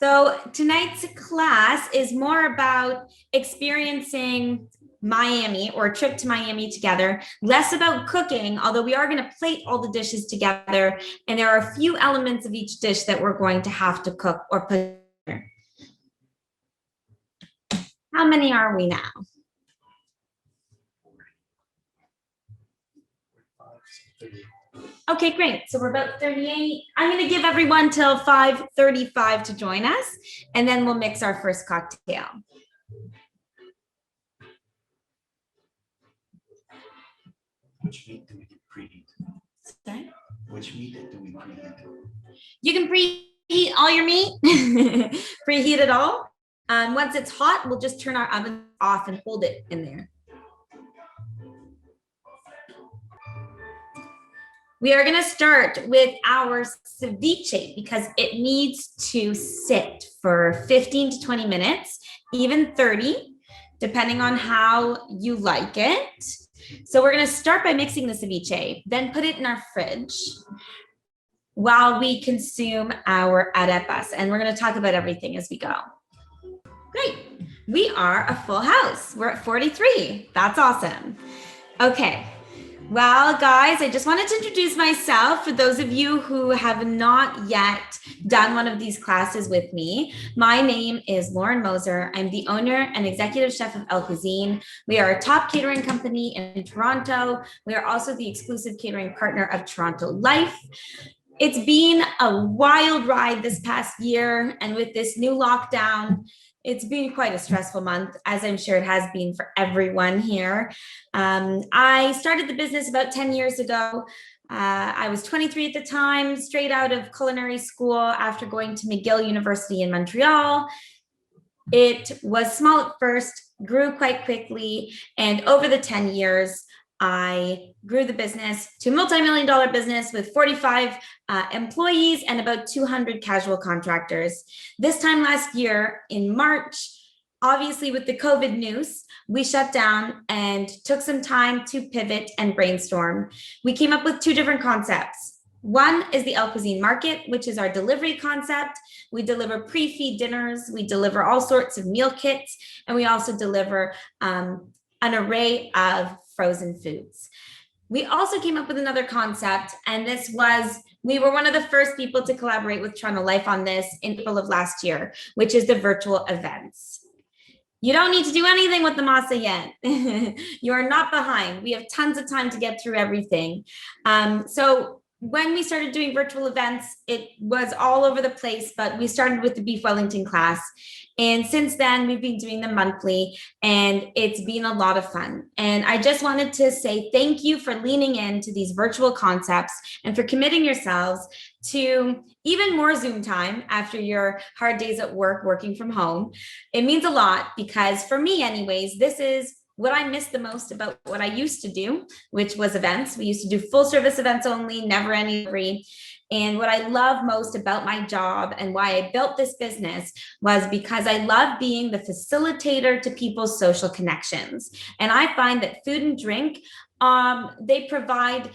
So tonight's class is more about experiencing Miami or a trip to Miami together, less about cooking, although we are going to plate all the dishes together. And there are a few elements of each dish that we're going to have to cook or put together. How many are we now? Okay, great. So we're about 38. I'm going to give everyone till 5:35 to join us, and then we'll mix our first cocktail. Which meat do we preheat? Sorry? Which meat do we preheat? You can preheat all your meat, preheat it all. Once it's hot, we'll just turn our oven off and hold it in there. We are going to start with our ceviche because it needs to sit for 15 to 20 minutes, even 30, depending on how you like it. So we're going to start by mixing the ceviche, then put it in our fridge while we consume our arepas. And we're going to talk about everything as we go. Great. We are a full house. We're at 43. That's awesome. Okay. Well, guys, I just wanted to introduce myself for those of you who have not yet done one of these classes with me. My name is Lauren Mozer. I'm the owner and executive chef of Elle Cuisine. We are a top catering company in Toronto. We are also the exclusive catering partner of Toronto Life. It's been a wild ride this past year, and with this new lockdown, it's been quite a stressful month, as I'm sure it has been for everyone here. I started the business about 10 years ago. I was 23 at the time, straight out of culinary school after going to McGill University in Montreal. It was small at first, grew quite quickly, and over the 10 years, I grew the business to a multi-million-dollar business with 45 employees and about 200 casual contractors. This time last year in March, obviously with the COVID news, we shut down and took some time to pivot and brainstorm. We came up with two different concepts. One is the Elle Cuisine Market, which is our delivery concept. We deliver pre-feed dinners, we deliver all sorts of meal kits, and we also deliver an array of frozen foods. We also came up with another concept, and this was, we were one of the first people to collaborate with Toronto Life on this in April of last year, which is the virtual events. You don't need to do anything with the masa yet. You are not behind. We have tons of time to get through everything. So when we started doing virtual events, it was all over the place, but we started with the beef Wellington class. And since then, we've been doing them monthly, and it's been a lot of fun. And I just wanted to say thank you for leaning into these virtual concepts and for committing yourselves to even more Zoom time after your hard days at work, working from home. It means a lot because for me anyways, this is what I miss the most about what I used to do, which was events. We used to do full service events only, never any delivery. And what I love most about my job and why I built this business was because I love being the facilitator to people's social connections. And I find that food and drink, they provide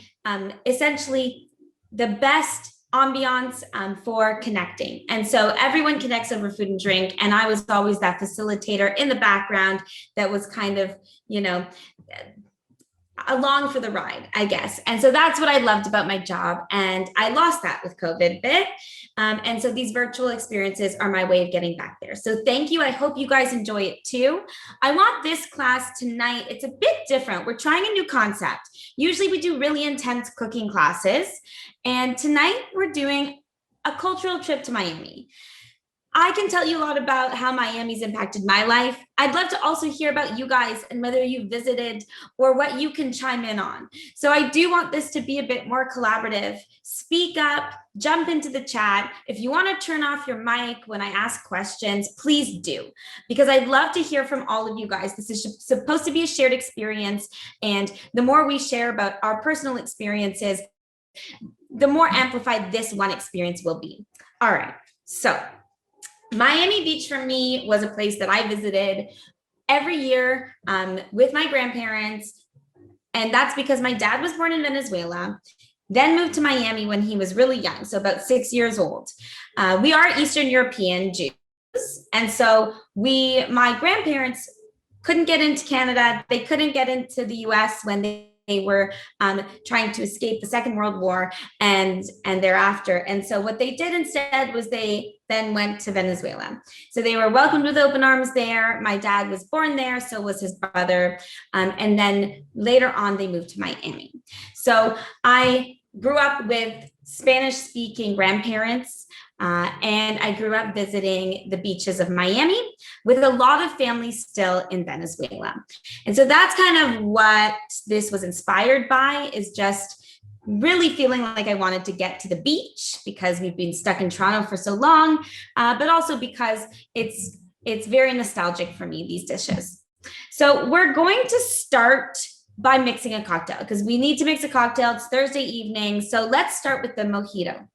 essentially the best ambiance for connecting. And so everyone connects over food and drink. And I was always that facilitator in the background that was kind of, you know, along for the ride, I guess. And so that's what I loved about my job. And I lost that with COVID a bit. And so these virtual experiences are my way of getting back there. So thank you. I hope you guys enjoy it too. I want this class tonight. It's a bit different. We're trying a new concept. Usually we do really intense cooking classes. And tonight we're doing a cultural trip to Miami. I can tell you a lot about how Miami's impacted my life. I'd love to also hear about you guys and whether you visited or what you can chime in on. So I do want this to be a bit more collaborative. Speak up, jump into the chat. If you want to turn off your mic when I ask questions, please do, because I'd love to hear from all of you guys. This is supposed to be a shared experience, and the more we share about our personal experiences, the more amplified this one experience will be. All right, so Miami Beach for me was a place that I visited every year with my grandparents. And that's because my dad was born in Venezuela. then moved to Miami when he was really young, so about 6 years old. We are Eastern European Jews. And so my grandparents couldn't get into Canada. They couldn't get into the US when they were trying to escape the Second World War and thereafter. And so what they did instead was they then went to Venezuela. So they were welcomed with open arms there. My dad was born there, so was his brother. And then later on, they moved to Miami. So I grew up with Spanish-speaking grandparents, and I grew up visiting the beaches of Miami with a lot of families still in Venezuela. And so that's kind of what this was inspired by, is just really feeling like I wanted to get to the beach because we've been stuck in Toronto for so long, but also because it's very nostalgic for me, these dishes. So we're going to start by mixing a cocktail because we need to mix a cocktail. It's Thursday evening. So let's start with the mojito.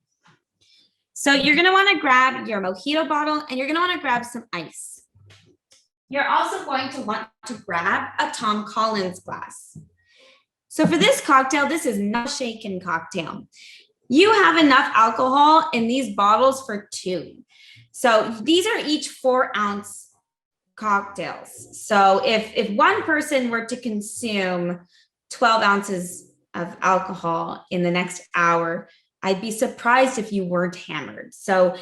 So you're going to want to grab your mojito bottle and you're going to want to grab some ice. You're also going to want to grab a Tom Collins glass. So for this cocktail, this is not a shaken cocktail. You have enough alcohol in these bottles for 2. So these are each 4-ounce cocktails. So if one person were to consume 12 ounces of alcohol in the next hour, I'd be surprised if you weren't hammered. So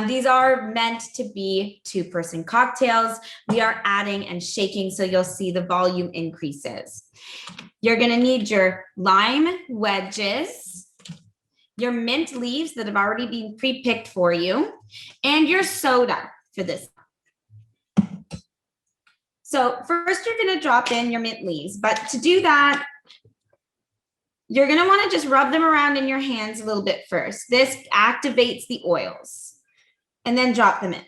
these are meant to be 2-person cocktails. We are adding and shaking, so you'll see the volume increases. You're gonna need your lime wedges, your mint leaves that have already been pre-picked for you, and your soda for this. So first you're gonna drop in your mint leaves, but to do that, you're gonna wanna just rub them around in your hands a little bit first. This activates the oils, and then drop them in.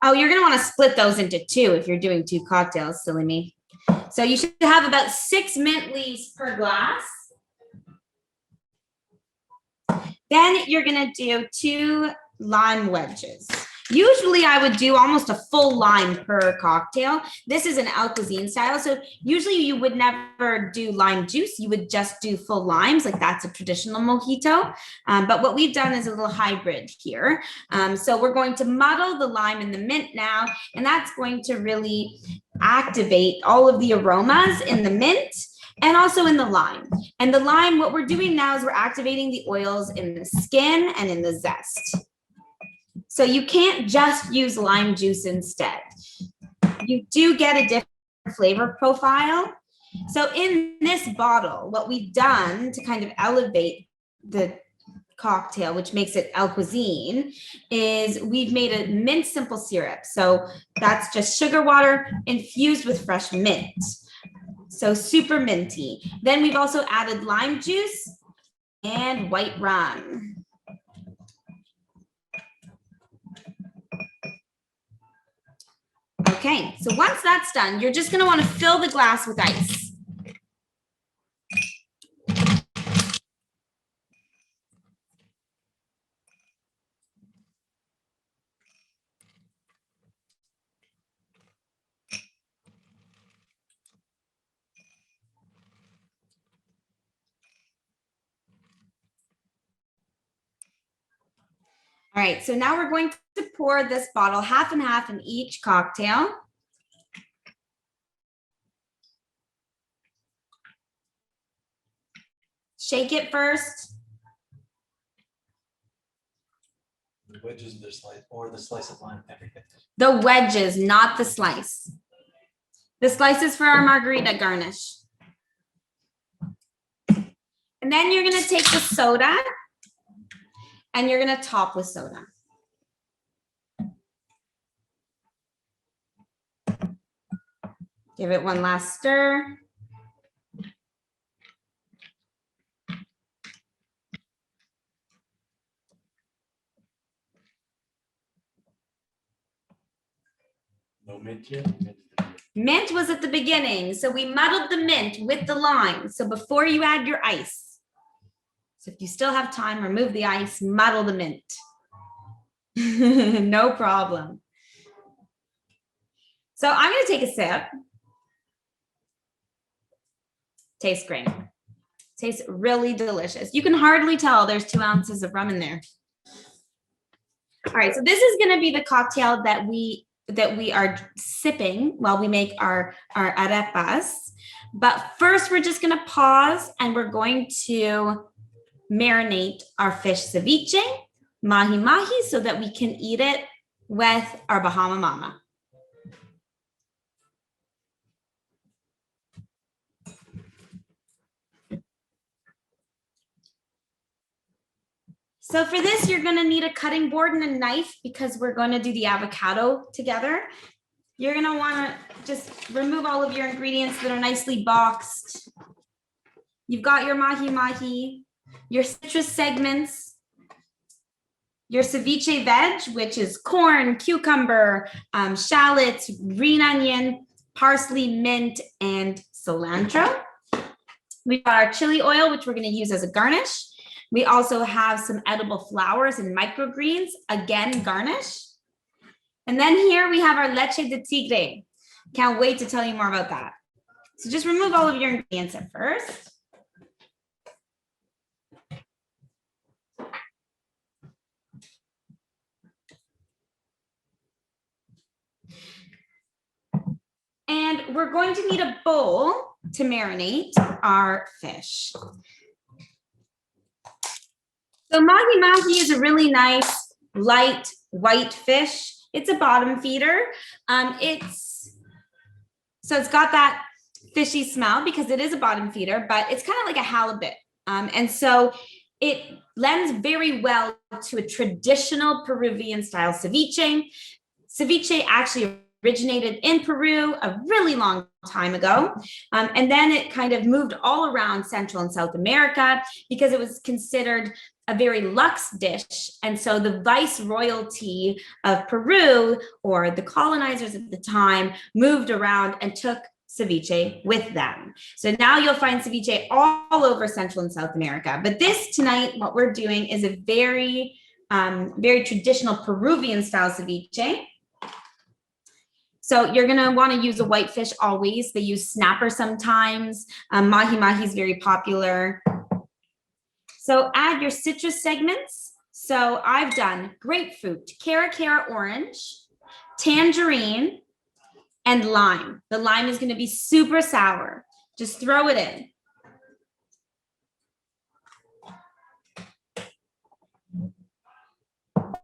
Oh, you're gonna wanna split those into 2 if you're doing 2 cocktails, silly me. So you should have about 6 mint leaves per glass. Then you're gonna do 2 lime wedges. Usually I would do almost a full lime per cocktail. This is an elle cuisine style. So usually you would never do lime juice. You would just do full limes, like that's a traditional mojito. But what we've done is a little hybrid here. So we're going to muddle the lime and the mint now, and that's going to really activate all of the aromas in the mint and also in the lime. And the lime, what we're doing now is we're activating the oils in the skin and in the zest. So you can't just use lime juice instead. You do get a different flavor profile. So in this bottle, what we've done to kind of elevate the cocktail, which makes it elle cuisine, is we've made a mint simple syrup. So that's just sugar water infused with fresh mint. So super minty. Then we've also added lime juice and white rum. Okay, so once that's done, you're just gonna wanna fill the glass with ice. All right, so now we're going to pour this bottle half and half in each cocktail. Shake it first. The wedges in the slice, or the slice of lime, everything. The wedges, not the slice. The slice is for our margarita garnish. And then you're gonna take the soda and you're gonna top with soda. Give it one last stir. No mint yet? Mint was at the beginning. So we muddled the mint with the lime. So before you add your ice. So if you still have time, remove the ice, muddle the mint. No problem. So I'm going to take a sip. Tastes great. Tastes really delicious. You can hardly tell there's 2 ounces of rum in there. All right, so this is going to be the cocktail that we are sipping while we make our arepas. But first, we're just going to pause and we're going to marinate our fish ceviche, mahi mahi, so that we can eat it with our Bahama Mama. So for this, you're gonna need a cutting board and a knife because we're gonna do the avocado together. You're gonna wanna just remove all of your ingredients that are nicely boxed. You've got your mahi mahi, your citrus segments, your ceviche veg, which is corn, cucumber, shallots, green onion, parsley, mint, and cilantro. We've got our chili oil, which we're gonna use as a garnish. We also have some edible flowers and microgreens, again, garnish. And then here we have our leche de tigre. Can't wait to tell you more about that. So just remove all of your ingredients at first. And we're going to need a bowl to marinate our fish. So mahi mahi is a really nice, light, white fish. It's a bottom feeder. It's got that fishy smell because it is a bottom feeder, but it's kind of like a halibut. And so it lends very well to a traditional Peruvian style ceviche. Ceviche actually originated in Peru a really long time ago. And then it kind of moved all around Central and South America because it was considered a very luxe dish. And so the viceroyalty of Peru, or the colonizers at the time, moved around and took ceviche with them. So now you'll find ceviche all over Central and South America. But this tonight, what we're doing is a very, very traditional Peruvian style ceviche. So you're gonna wanna use a white fish always. They use snapper sometimes. Mahi mahi is very popular. So add your citrus segments. So I've done grapefruit, cara orange, tangerine, and lime. The lime is gonna be super sour. Just throw it in.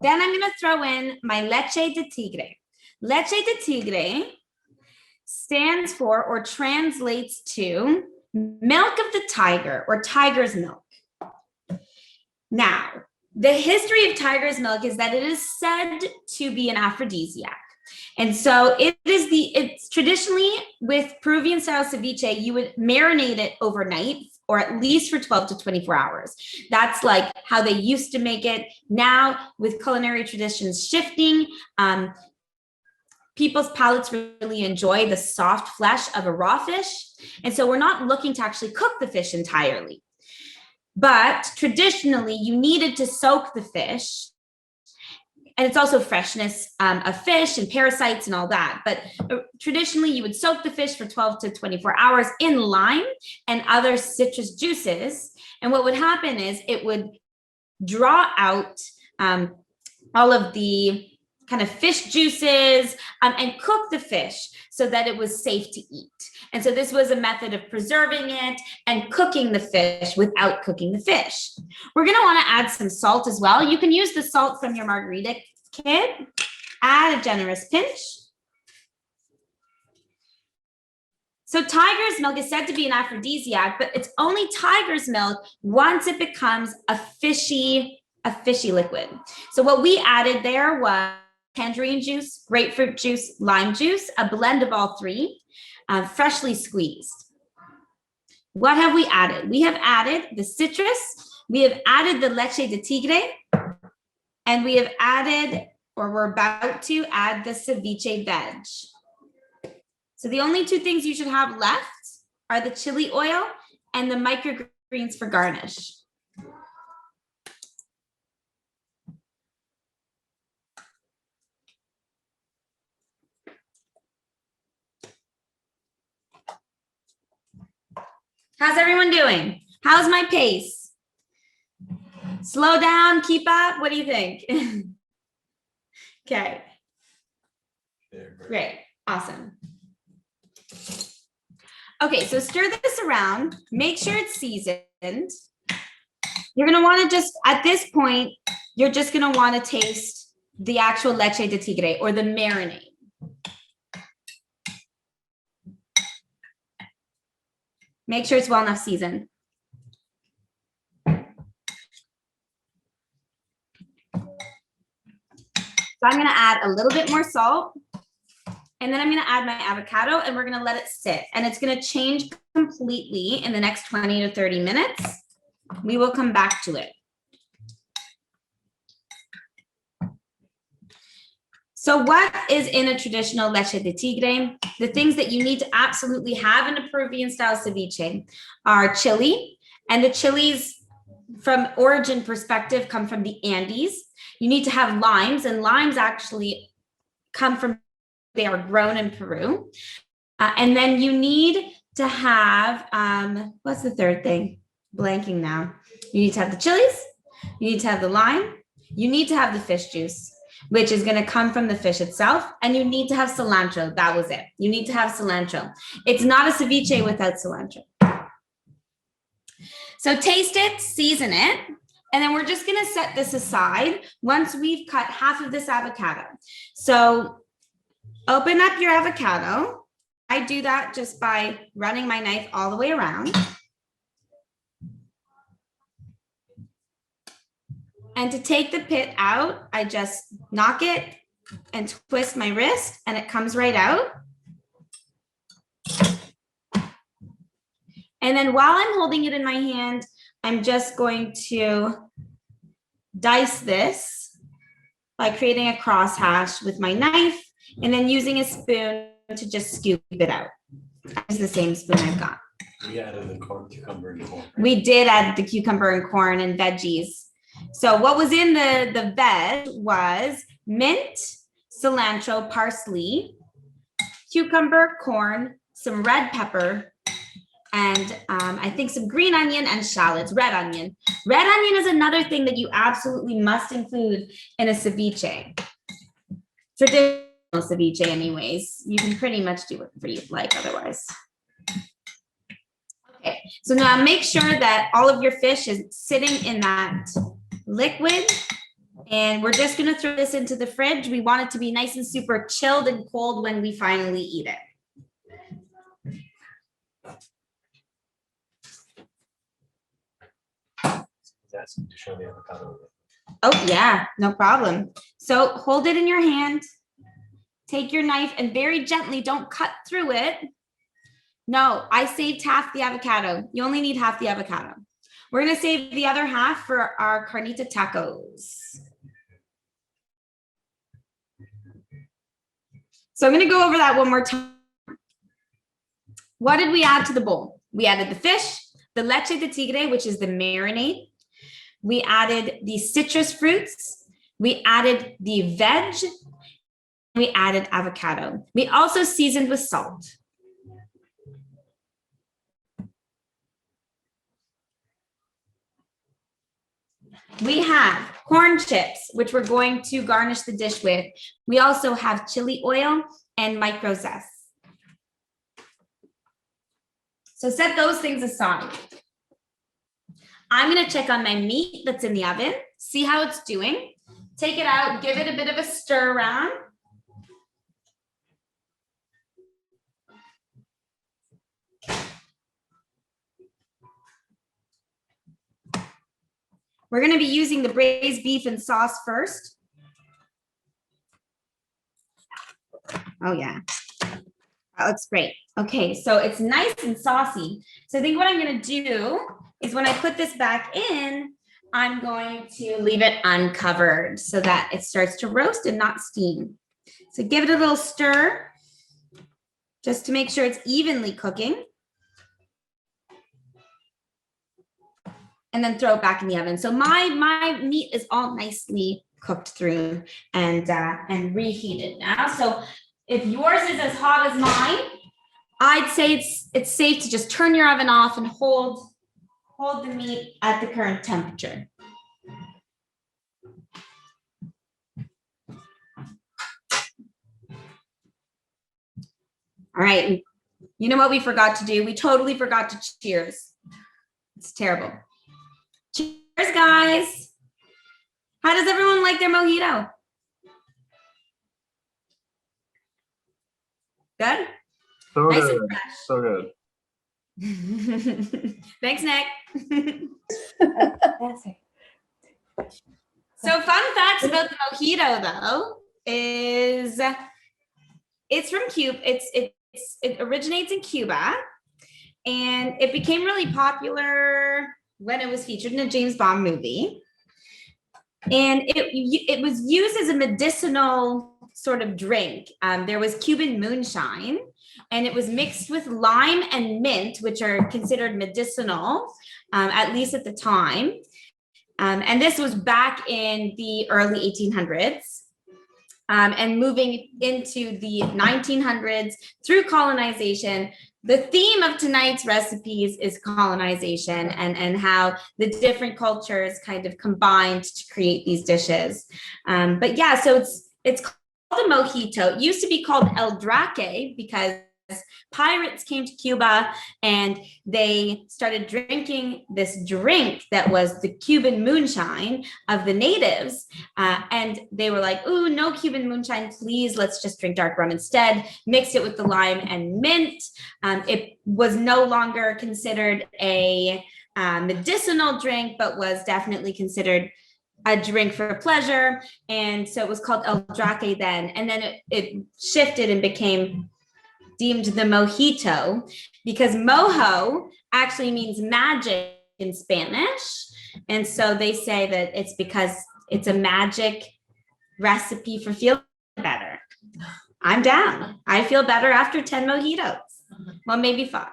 Then I'm gonna throw in my leche de tigre. Leche de tigre stands for or translates to milk of the tiger or tiger's milk. Now, the history of tiger's milk is that it is said to be an aphrodisiac. And so it's traditionally with Peruvian style ceviche, you would marinate it overnight or at least for 12 to 24 hours. That's like how they used to make it. Now with culinary traditions shifting, people's palates really enjoy the soft flesh of a raw fish. And so we're not looking to actually cook the fish entirely. But traditionally, you needed to soak the fish. And it's also freshness of fish and parasites and all that. But traditionally, you would soak the fish for 12 to 24 hours in lime and other citrus juices. And what would happen is it would draw out all of the kind of fish juices and cook the fish so that it was safe to eat. And so this was a method of preserving it and cooking the fish without cooking the fish. We're gonna wanna add some salt as well. You can use the salt from your margarita kit. Add a generous pinch. So tiger's milk is said to be an aphrodisiac, but it's only tiger's milk once it becomes a fishy liquid. So what we added there was tangerine juice, grapefruit juice, lime juice, a blend of all three, freshly squeezed. What have we added? We have added the citrus, we have added the leche de tigre, and we have added, or we're about to add the ceviche veg. So the only two things you should have left are the chili oil and the microgreens for garnish. How's everyone doing? How's my pace? Slow down, keep up? What do you think? Okay, great, awesome. Okay, so stir this around, make sure it's seasoned. You're gonna wanna just, at this point, you're just gonna wanna taste the actual leche de tigre or the marinade. Make sure it's well enough seasoned. So I'm gonna add a little bit more salt, and then I'm gonna add my avocado, and we're gonna let it sit, and it's gonna change completely in the next 20 to 30 minutes. We will come back to it. So what is in a traditional leche de tigre? The things that you need to absolutely have in a Peruvian style ceviche are chili, and the chilies from origin perspective come from the Andes. You need to have limes, and limes actually come from, they are grown in Peru. And then you need to have, what's the third thing? Blanking now. You need to have the chilies, you need to have the lime, you need to have the fish juice, which is going to come from the fish itself, and you need to have cilantro. That was it. You need to have cilantro. It's not a ceviche without cilantro. So taste it, season it, and then we're just going to set this aside once we've cut half of this avocado. So open up your avocado. I do that just by running my knife all the way around. And to take the pit out, I just knock it and twist my wrist, and it comes right out. And then while I'm holding it in my hand, I'm just going to dice this by creating a crosshatch with my knife, and then using a spoon to just scoop it out. It's the same spoon I've got. We added the corn, cucumber, and corn. We did add the cucumber and corn and veggies. So what was in the veg was mint, cilantro, parsley, cucumber, corn, some red pepper, and I think some green onion and shallots, red onion. Red onion is another thing that you absolutely must include in a ceviche. Traditional ceviche anyways. You can pretty much do whatever you like otherwise. Okay, so now make sure that all of your fish is sitting in that liquid, and we're just going to throw this into the fridge. We want it to be nice and super chilled and cold when we finally eat it. Asking to show the avocado. Oh yeah, no problem. So hold it in your hand, take your knife, and very gently, don't cut through it. No, I saved half the avocado. You only need half the avocado. We're gonna save the other half for our carnita tacos. So I'm gonna go over that one more time. What did we add to the bowl? We added the fish, the leche de tigre, which is the marinade. We added the citrus fruits. We added the veg. We added avocado. We also seasoned with salt. We have corn chips, which we're going to garnish the dish with. We also have chili oil and micro zest. So set those things aside. I'm going to check on my meat that's in the oven, see how it's doing. Take it out, give it a bit of a stir around. We're going to be using the braised beef and sauce first. Oh yeah, that looks great. Okay, so it's nice and saucy. So I think what I'm going to do is when I put this back in, I'm going to leave it uncovered so that it starts to roast and not steam. So give it a little stir just to make sure it's evenly cooking. And then throw it back in the oven. So my meat is all nicely cooked through and reheated now. So if yours is as hot as mine, I'd say it's safe to just turn your oven off and hold the meat at the current temperature. All right. You know what we forgot to do? We totally forgot to cheers. It's terrible. Cheers, guys. How does everyone like their mojito? Good? So Nice good. and fresh. So good. Thanks, Nick. So fun facts about the mojito, though, is it's from Cuba. It originates in Cuba, and it became really popular when it was featured in a James Bond movie. And it was used as a medicinal sort of drink. There was Cuban moonshine, and it was mixed with lime and mint, which are considered medicinal, at least at the time. And this was back in the early 1800s. And moving into the 1900s through colonization. The theme of tonight's recipes is colonization and how the different cultures kind of combined to create these dishes. But yeah, so it's called a mojito. It used to be called el drake because pirates came to Cuba and they started drinking this drink that was the Cuban moonshine of the natives. And they were like, ooh, no Cuban moonshine, please. Let's just drink dark rum instead. Mixed it with the lime and mint. It was no longer considered a medicinal drink, but was definitely considered a drink for pleasure. And so it was called el drake then. And then it shifted and became deemed the mojito because mojo actually means magic in Spanish. And so they say that it's because it's a magic recipe for feeling better. I'm down. I feel better after 10 mojitos. Well, maybe 5.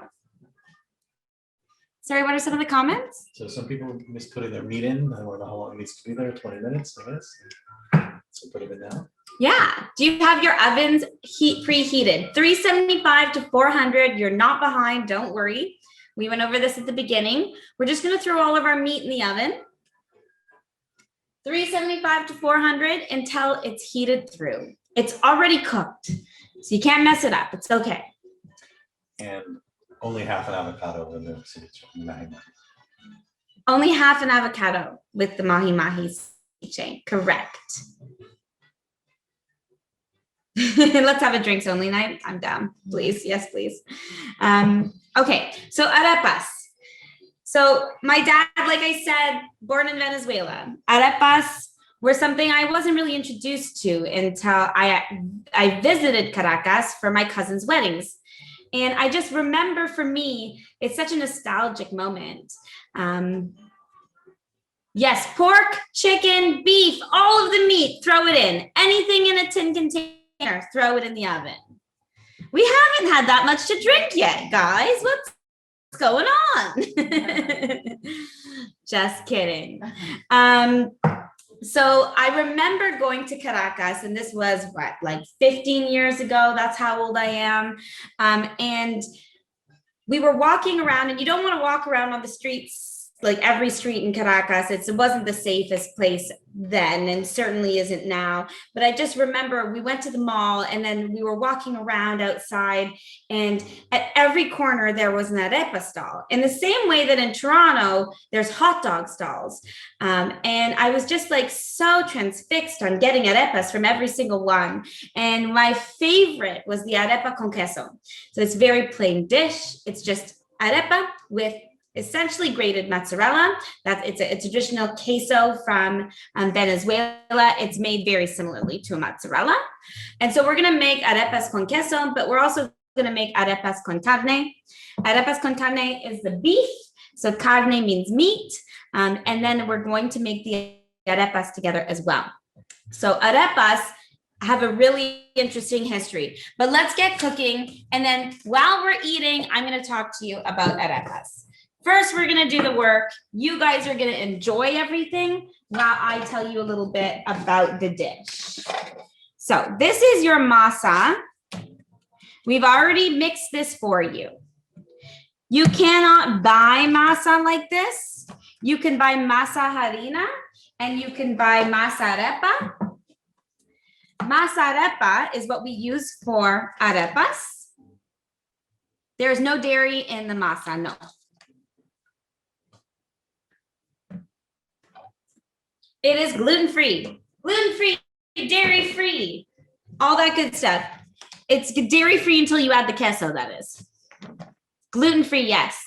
Sorry, what are some of the comments? So some people miss putting their meat in. I don't know how long it needs to be there, 20 minutes, I guess. So put it in now. Yeah. Do you have your ovens preheated? 375 to 400. You're not behind. Don't worry. We went over this at the beginning. We're just going to throw all of our meat in the oven. 375 to 400 until it's heated through. It's already cooked, so you can't mess it up. It's okay. And only half an avocado in the ceviche. Only half an avocado with the mahi-mahi ceviche. Correct. Let's have a drinks only night. I'm down. Please. Yes, please. Okay. So arepas. So my dad, like I said, born in Venezuela. Arepas were something I wasn't really introduced to until I visited Caracas for my cousin's weddings. And I just remember, for me, it's such a nostalgic moment. Yes, pork, chicken, beef, all of the meat, throw it in. Anything in a tin container, throw it in the oven. We haven't had that much to drink yet, guys. What's going on? Just kidding. So I remember going to Caracas, and this was what, like 15 years ago. That's how old I am. And we were walking around, and you don't want to walk around on the streets, like every street in Caracas. It wasn't the safest place then, and certainly isn't now. But I just remember we went to the mall, and then we were walking around outside, and at every corner there was an arepa stall. In the same way that in Toronto, there's hot dog stalls. And I was just like so transfixed on getting arepas from every single one. And my favorite was the arepa con queso. So it's a very plain dish. It's just arepa with essentially grated mozzarella. It's a traditional queso from Venezuela. It's made very similarly to a mozzarella. And so we're going to make arepas con queso, but we're also going to make arepas con carne. Arepas con carne is the beef. So carne means meat. And then we're going to make the arepas together as well. So arepas have a really interesting history, but let's get cooking. And then while we're eating, I'm going to talk to you about arepas. First, we're going to do the work. You guys are going to enjoy everything while I tell you a little bit about the dish. So this is your masa. We've already mixed this for you. You cannot buy masa like this. You can buy masa harina and you can buy masa arepa. Masa arepa is what we use for arepas. There's no dairy in the masa, no. It is gluten-free, dairy-free, all that good stuff. It's dairy-free until you add the queso, that is. Gluten-free, yes.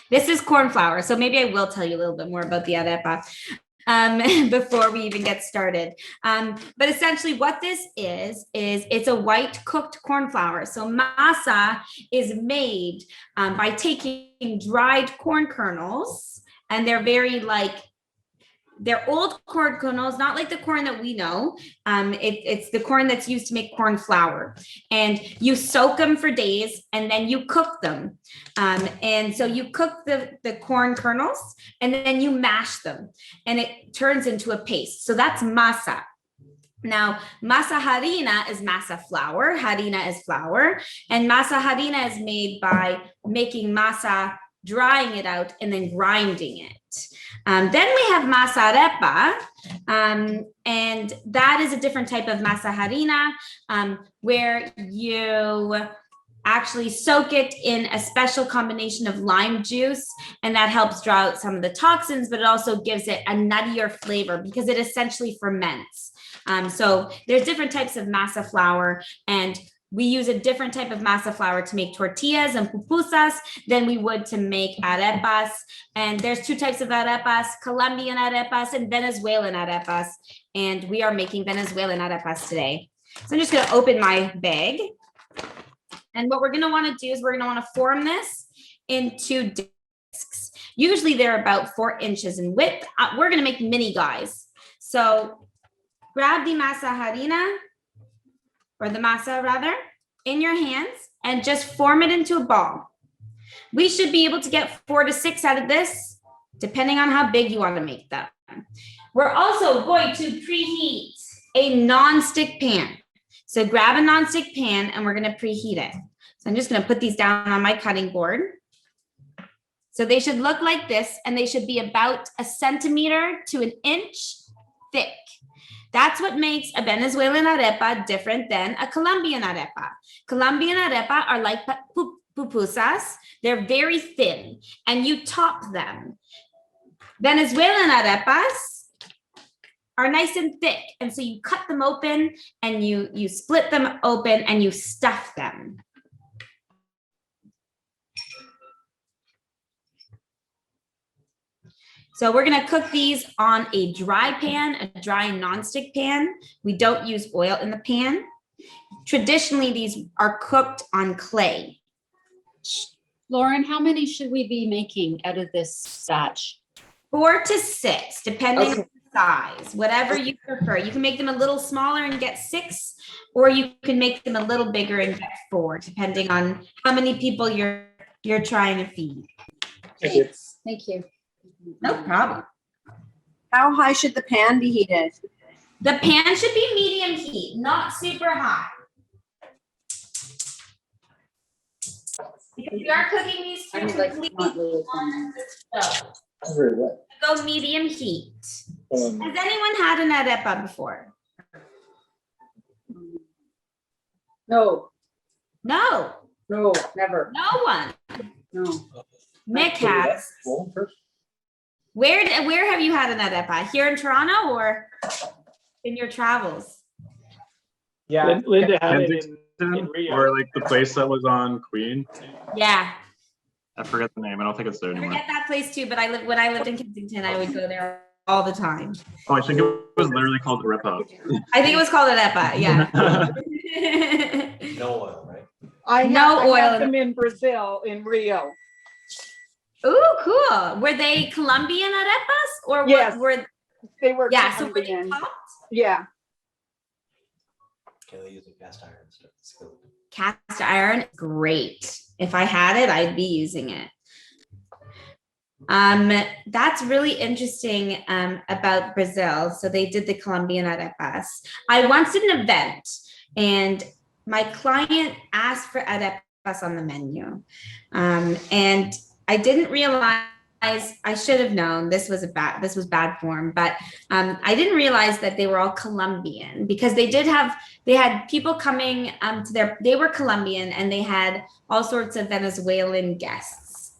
This is corn flour, so maybe I will tell you a little bit more about the arepa before we even get started. But essentially what this is it's a white cooked corn flour. So masa is made by taking dried corn kernels, and they're very they're old corn kernels, not like the corn that we know. It's the corn that's used to make corn flour. And you soak them for days and then you cook them. And so you cook the corn kernels and then you mash them and it turns into a paste. So that's masa. Now, masa harina is masa flour. Harina is flour. And masa harina is made by making masa, drying it out, and then grinding it. Then we have masa arepa, and that is a different type of masa harina, where you actually soak it in a special combination of lime juice, and that helps draw out some of the toxins, but it also gives it a nuttier flavor because it essentially ferments. So there's different types of masa flour, and we use a different type of masa flour to make tortillas and pupusas than we would to make arepas. And there's two types of arepas, Colombian arepas and Venezuelan arepas. And we are making Venezuelan arepas today. So I'm just gonna open my bag. And what we're gonna wanna do is we're gonna wanna form this into discs. Usually they're about 4 inches in width. We're gonna make mini guys. So grab the masa harina, or the masa rather, in your hands and just form it into a ball. We should be able to get 4 to 6 out of this, depending on how big you want to make them. We're also going to preheat a non-stick pan. So grab a non-stick pan and we're going to preheat it. So I'm just going to put these down on my cutting board. So they should look like this, and they should be about 1 centimeter to 1 inch thick. That's what makes a Venezuelan arepa different than a Colombian arepa. Colombian arepa are like pupusas. They're very thin and you top them. Venezuelan arepas are nice and thick. And so you cut them open and you split them open and you stuff them. So we're gonna cook these on a dry pan, a dry non-stick pan. We don't use oil in the pan. Traditionally, these are cooked on clay. Lauren, how many should we be making out of this batch? 4 to 6, depending on the size, whatever you prefer. You can make them a little smaller and get 6, or you can make them a little bigger and get 4, depending on how many people you're trying to feed. Thanks. Thank you. No problem. How high should the pan be heated? The pan should be medium heat, not super hot. Because we are cooking these two completely on the stove. Go medium heat. Has anyone had an arepa before? No, No, never. no one. No. Mick has. Where have you had an arepa? Here in Toronto or in your travels? Yeah, Linda had it in Kensington, Rio. or like the place that was on Queen. Yeah, I forget the name. I don't think it's there I anymore. forget that place too, but when I lived in Kensington, I would go there all the time. Oh, I think it was literally called Arepa. I think it was called arepa, yeah. No oil, right? I No oil. had them in Brazil, in Rio. Ooh, cool. Were they Colombian arepas or Yes. were They were yeah, so were they Colombian. topped? Yeah. Okay, they use a cast iron stuff. It's good. Cast iron, great. If I had it, I'd be using it. That's really interesting about Brazil. So they did the Colombian arepas. I once did an event and my client asked for arepas on the menu. And I didn't realize, I should have known this was bad form, but I didn't realize that they were all Colombian, because they had people coming they were Colombian, and they had all sorts of Venezuelan guests.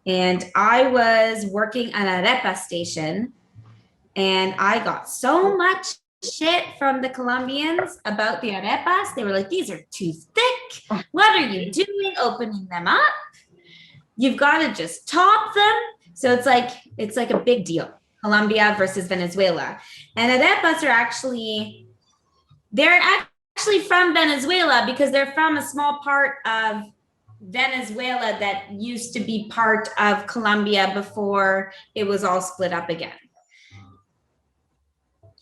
And I was working at an arepa station, and I got so much shit from the Colombians about the arepas. They were like, these are too thick. What are you doing opening them up? You've got to just top them. So it's like a big deal. Colombia versus Venezuela. And arepas they're actually from Venezuela, because they're from a small part of Venezuela that used to be part of Colombia before it was all split up again.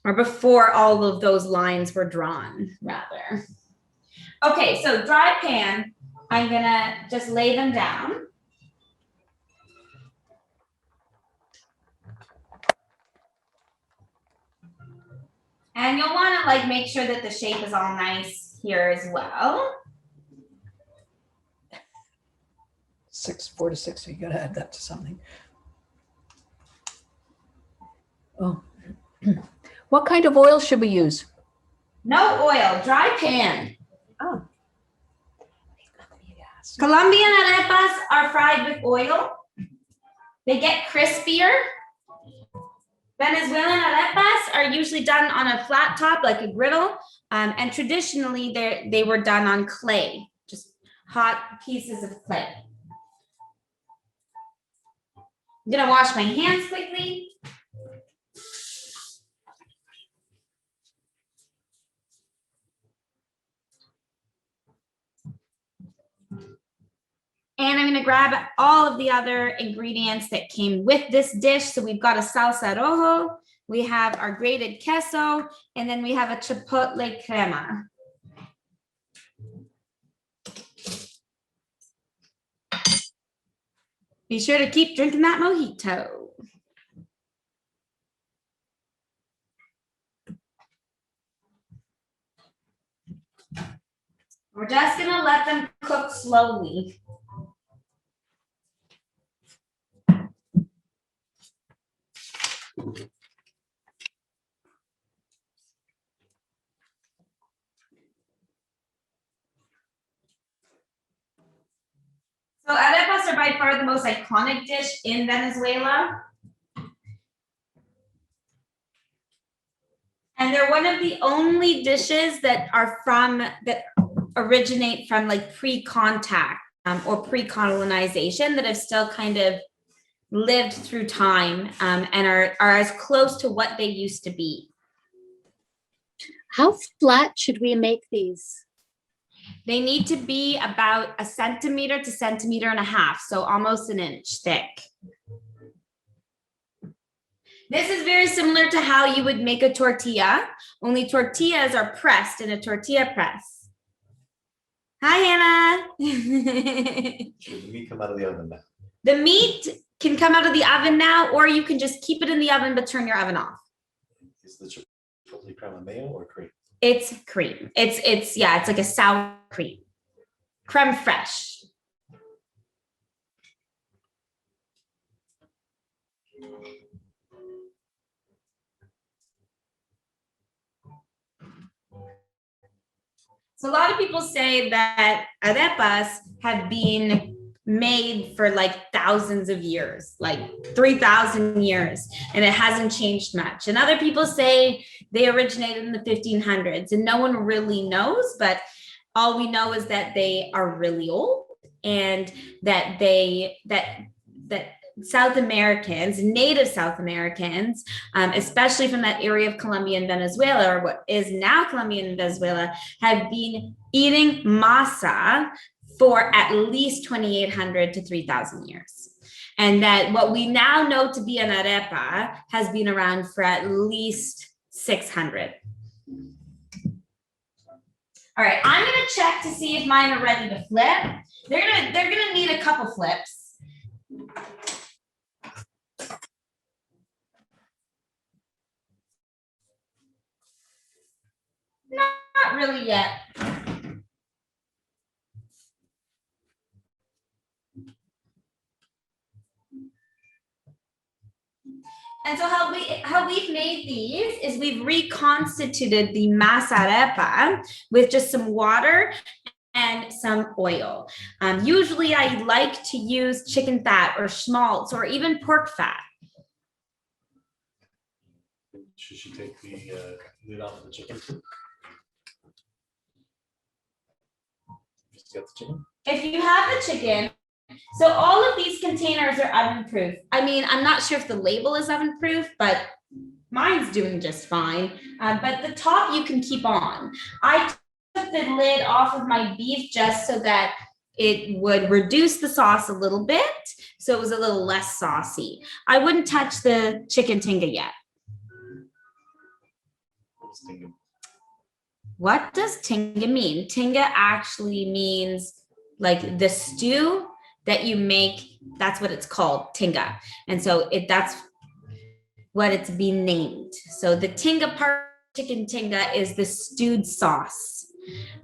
Or before all of those lines were drawn, rather. Okay, so dry pan, I'm gonna just lay them down. And you'll wanna like make sure that the shape is all nice here as well. 4 to 6, you gotta add that to something. Oh. What kind of oil should we use? No oil, dry pan. Oh. Colombian arepas are fried with oil. They get crispier. Venezuelan arepas are usually done on a flat top, like a griddle. And traditionally, they were done on clay, just hot pieces of clay. I'm gonna wash my hands quickly. And I'm gonna grab all of the other ingredients that came with this dish. So we've got a salsa rojo, we have our grated queso, and then we have a chipotle crema. Be sure to keep drinking that mojito. We're just gonna let them cook slowly. So arepas are by far the most iconic dish in Venezuela. And they're one of the only dishes that originate from like pre-contact or pre-colonization that have still kind of lived through time and are as close to what they used to be. How flat should we make these? They need to be about 1 centimeter to 1.5 centimeters, so almost an inch thick. This is very similar to how you would make a tortilla, only tortillas are pressed in a tortilla press. Hi, Hannah. Should the meat come out of the oven now? The meat can come out of the oven now, or you can just keep it in the oven, but turn your oven off. Is the chipotle crema mayo or cream? It's cream. It's like a sour cream. Creme fraiche. So a lot of people say that arepas have been made for like thousands of years, like 3,000 years, and it hasn't changed much. And other people say they originated in the 1500s, and no one really knows, but all we know is that they are really old, and that South Americans, native South Americans, especially from that area of Colombia and Venezuela, or what is now Colombia and Venezuela, have been eating masa for at least 2,800 to 3,000 years. And that what we now know to be an arepa has been around for at least 600. All right, I'm gonna check to see if mine are ready to flip. They're gonna need a couple flips. Not really yet. we've made these is we've reconstituted the masa arepa with just some water and some oil. Usually I like to use chicken fat or schmaltz or even pork fat. Should she take the lid off of the chicken too? Just get the chicken? If you have the chicken, so all of these containers are oven proof. I mean, I'm not sure if the label is oven proof, but mine's doing just fine. But the top you can keep on. I took the lid off of my beef just so that it would reduce the sauce a little bit, so it was a little less saucy. I wouldn't touch the chicken tinga yet. I was thinking, What does tinga mean? Tinga actually means like the stew that you make. That's what it's called, tinga. And so that's what it's been named. So the tinga part, chicken tinga, is the stewed sauce.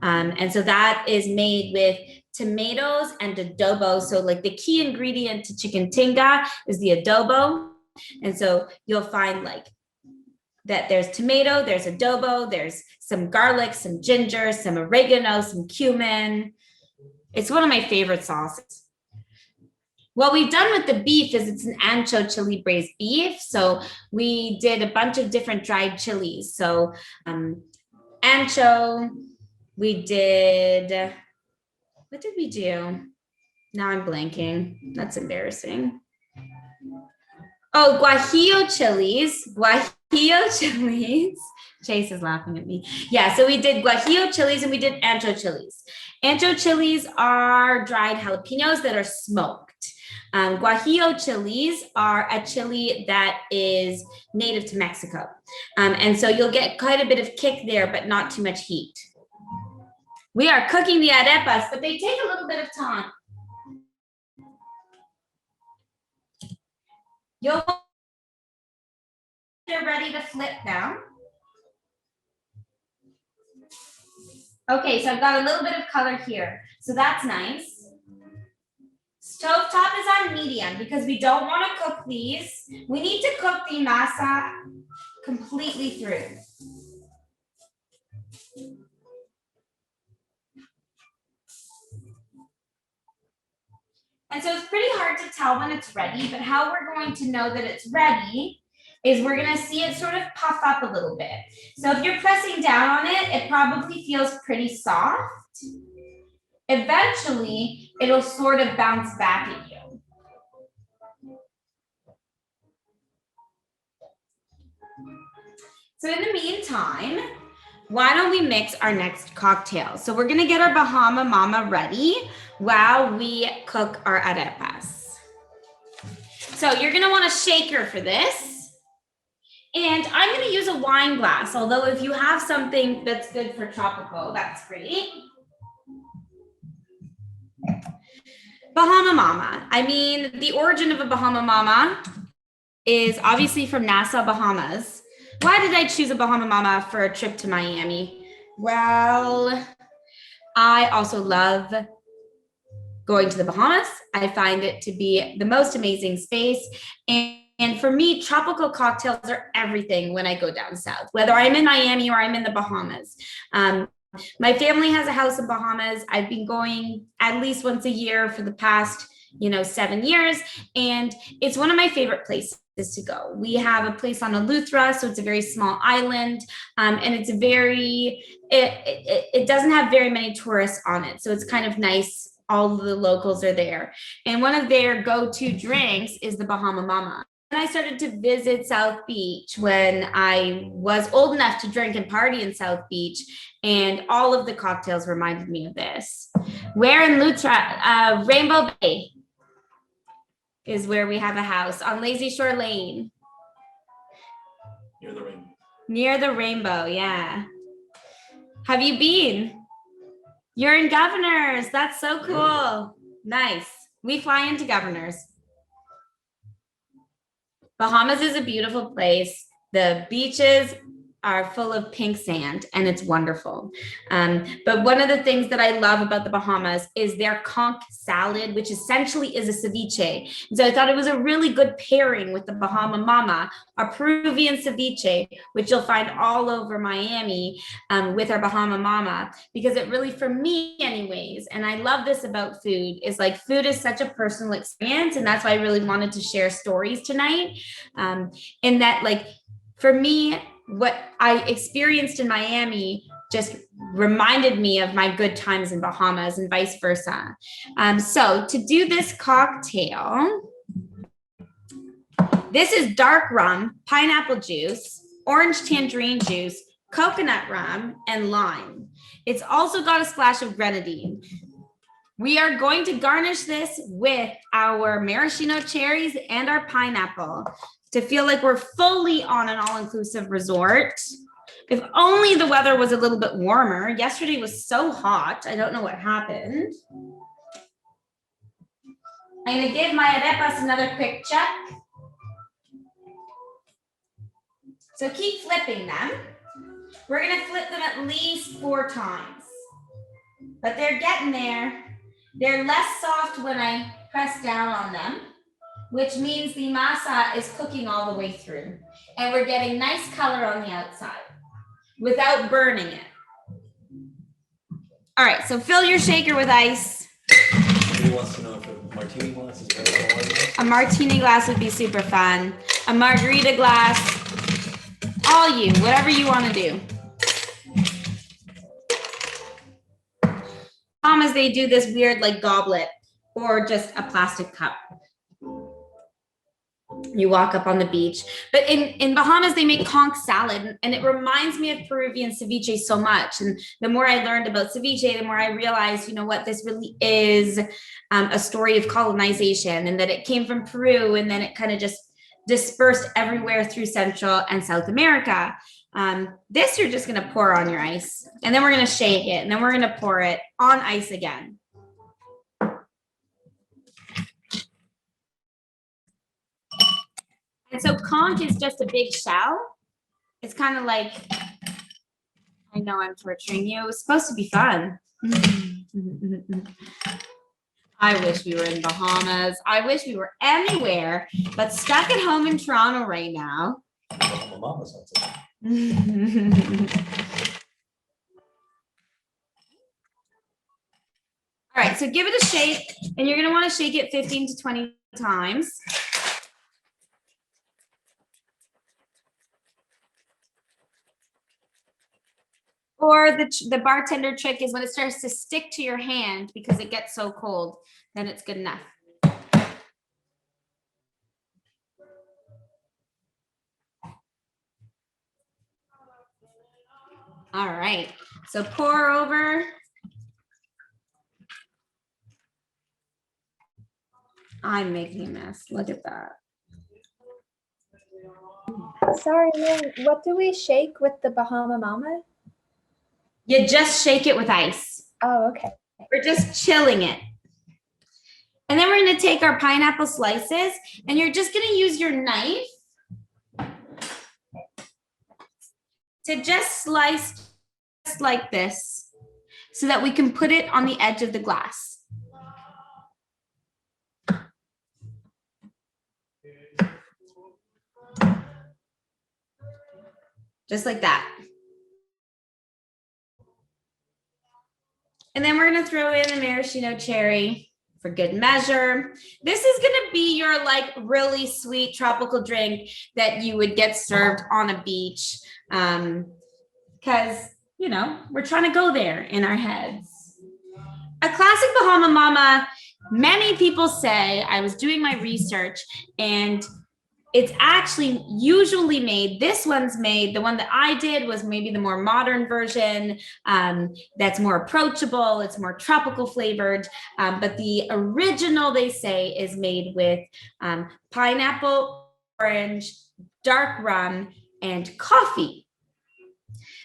And so that is made with tomatoes and adobo. So like the key ingredient to chicken tinga is the adobo. And so you'll find like that there's tomato, there's adobo, there's some garlic, some ginger, some oregano, some cumin. It's one of my favorite sauces. What we've done with the beef is it's an ancho chili braised beef. So we did a bunch of different dried chilies. So ancho, we did, what did we do? Now I'm blanking. That's embarrassing. Oh, guajillo chilies. Guajillo chilies. Chase is laughing at me. Yeah, so we did guajillo chilies and we did ancho chilies. Ancho chilies are dried jalapenos that are smoked. Guajillo chilies are a chili that is native to Mexico. And so you'll get quite a bit of kick there, but not too much heat. We are cooking the arepas, but they take a little bit of time. They're ready to flip now. Okay, so I've got a little bit of color here. So that's nice. Stovetop is on medium because we don't want to cook these. We need to cook the masa completely through. And so it's pretty hard to tell when it's ready, but how we're going to know that it's ready is we're going to see it sort of puff up a little bit. So if you're pressing down on it, it probably feels pretty soft. Eventually, it'll sort of bounce back at you. So in the meantime, why don't we mix our next cocktail? So we're gonna get our Bahama Mama ready while we cook our arepas. So you're gonna want a shaker for this. And I'm gonna use a wine glass, although if you have something that's good for tropical, that's great. Bahama Mama. I mean, the origin of a Bahama Mama is obviously from Nassau, Bahamas. Why did I choose a Bahama Mama for a trip to Miami? Well, I also love going to the Bahamas. I find it to be the most amazing space. And for me, tropical cocktails are everything when I go down south, whether I'm in Miami or I'm in the Bahamas. My family has a house in Bahamas. I've been going at least once a year for the past, 7 years. And it's one of my favorite places to go. We have a place on Eleuthera, so it's a very small island. And it's it doesn't have very many tourists on it. So it's kind of nice. All of the locals are there. And one of their go-to drinks is the Bahama Mama. And I started to visit South Beach when I was old enough to drink and party in South Beach. And all of the cocktails reminded me of this. Where in Eleuthera, Rainbow Bay is where we have a house on Lazy Shore Lane. near the rainbow. Near the rainbow, yeah. Have you been? You're in Governors. That's so cool. Nice. We fly into Governors. Bahamas is a beautiful place. The beaches are full of pink sand and it's wonderful. But one of the things that I love about the Bahamas is their conch salad, which essentially is a ceviche. And so I thought it was a really good pairing with the Bahama Mama, our Peruvian ceviche, which you'll find all over Miami with our Bahama Mama, because it really, for me anyways, and I love this about food, is like food is such a personal experience. And that's why I really wanted to share stories tonight. In that, like, for me, what I experienced in Miami just reminded me of my good times in Bahamas and vice versa. So to do this cocktail, this is dark rum, pineapple juice, orange tangerine juice, coconut rum, and lime. It's also got a splash of grenadine. We are going to garnish this with our maraschino cherries and our pineapple to feel like we're fully on an all-inclusive resort. If only the weather was a little bit warmer. Yesterday was so hot. I don't know what happened. I'm gonna give my arepas another quick check. So keep flipping them. We're gonna flip them at least 4 times, but they're getting there. They're less soft when I press down on them, which means the masa is cooking all the way through. And we're getting nice color on the outside without burning it. All right, so fill your shaker with ice. He wants to know if a martini glass is better than a wine glass. A martini glass would be super fun. A margarita glass, all you, whatever you want to do. Bahamas, they do this weird like goblet or just a plastic cup. You walk up on the beach. But in Bahamas, they make conch salad, and it reminds me of Peruvian ceviche so much. And the more I learned about ceviche, the more I realized, you know what, this really is a story of colonization, and that it came from Peru, and then it kind of just dispersed everywhere through Central and South America. This you're just gonna pour on your ice, and then we're gonna shake it, and then we're gonna pour it on ice again. And so conch is just a big shell. It's kind of like, I know I'm torturing you. It was supposed to be fun. I wish we were in Bahamas. I wish we were anywhere, but stuck at home in Toronto right now. My mama sounds like All right, so give it a shake, and you're gonna wanna shake it 15 to 20 times. Or the bartender trick is when it starts to stick to your hand because it gets so cold, then it's good enough. All right, so pour over. I'm making a mess, look at that. Sorry, Lynn, what do we shake with the Bahama Mama? You just shake it with ice. Oh, okay. We're just chilling it. And then we're gonna take our pineapple slices, and you're just gonna use your knife to just slice just like this so that we can put it on the edge of the glass. Just like that. And then we're gonna throw in the maraschino cherry for good measure. This is gonna be your like really sweet tropical drink that you would get served on a beach. Because, you know, we're trying to go there in our heads. A classic Bahama Mama, many people say, I was doing my research, and it's actually usually made, this one's made, the one that I did was maybe the more modern version that's more approachable, it's more tropical flavored, but the original, they say, is made with pineapple, orange, dark rum, and coffee.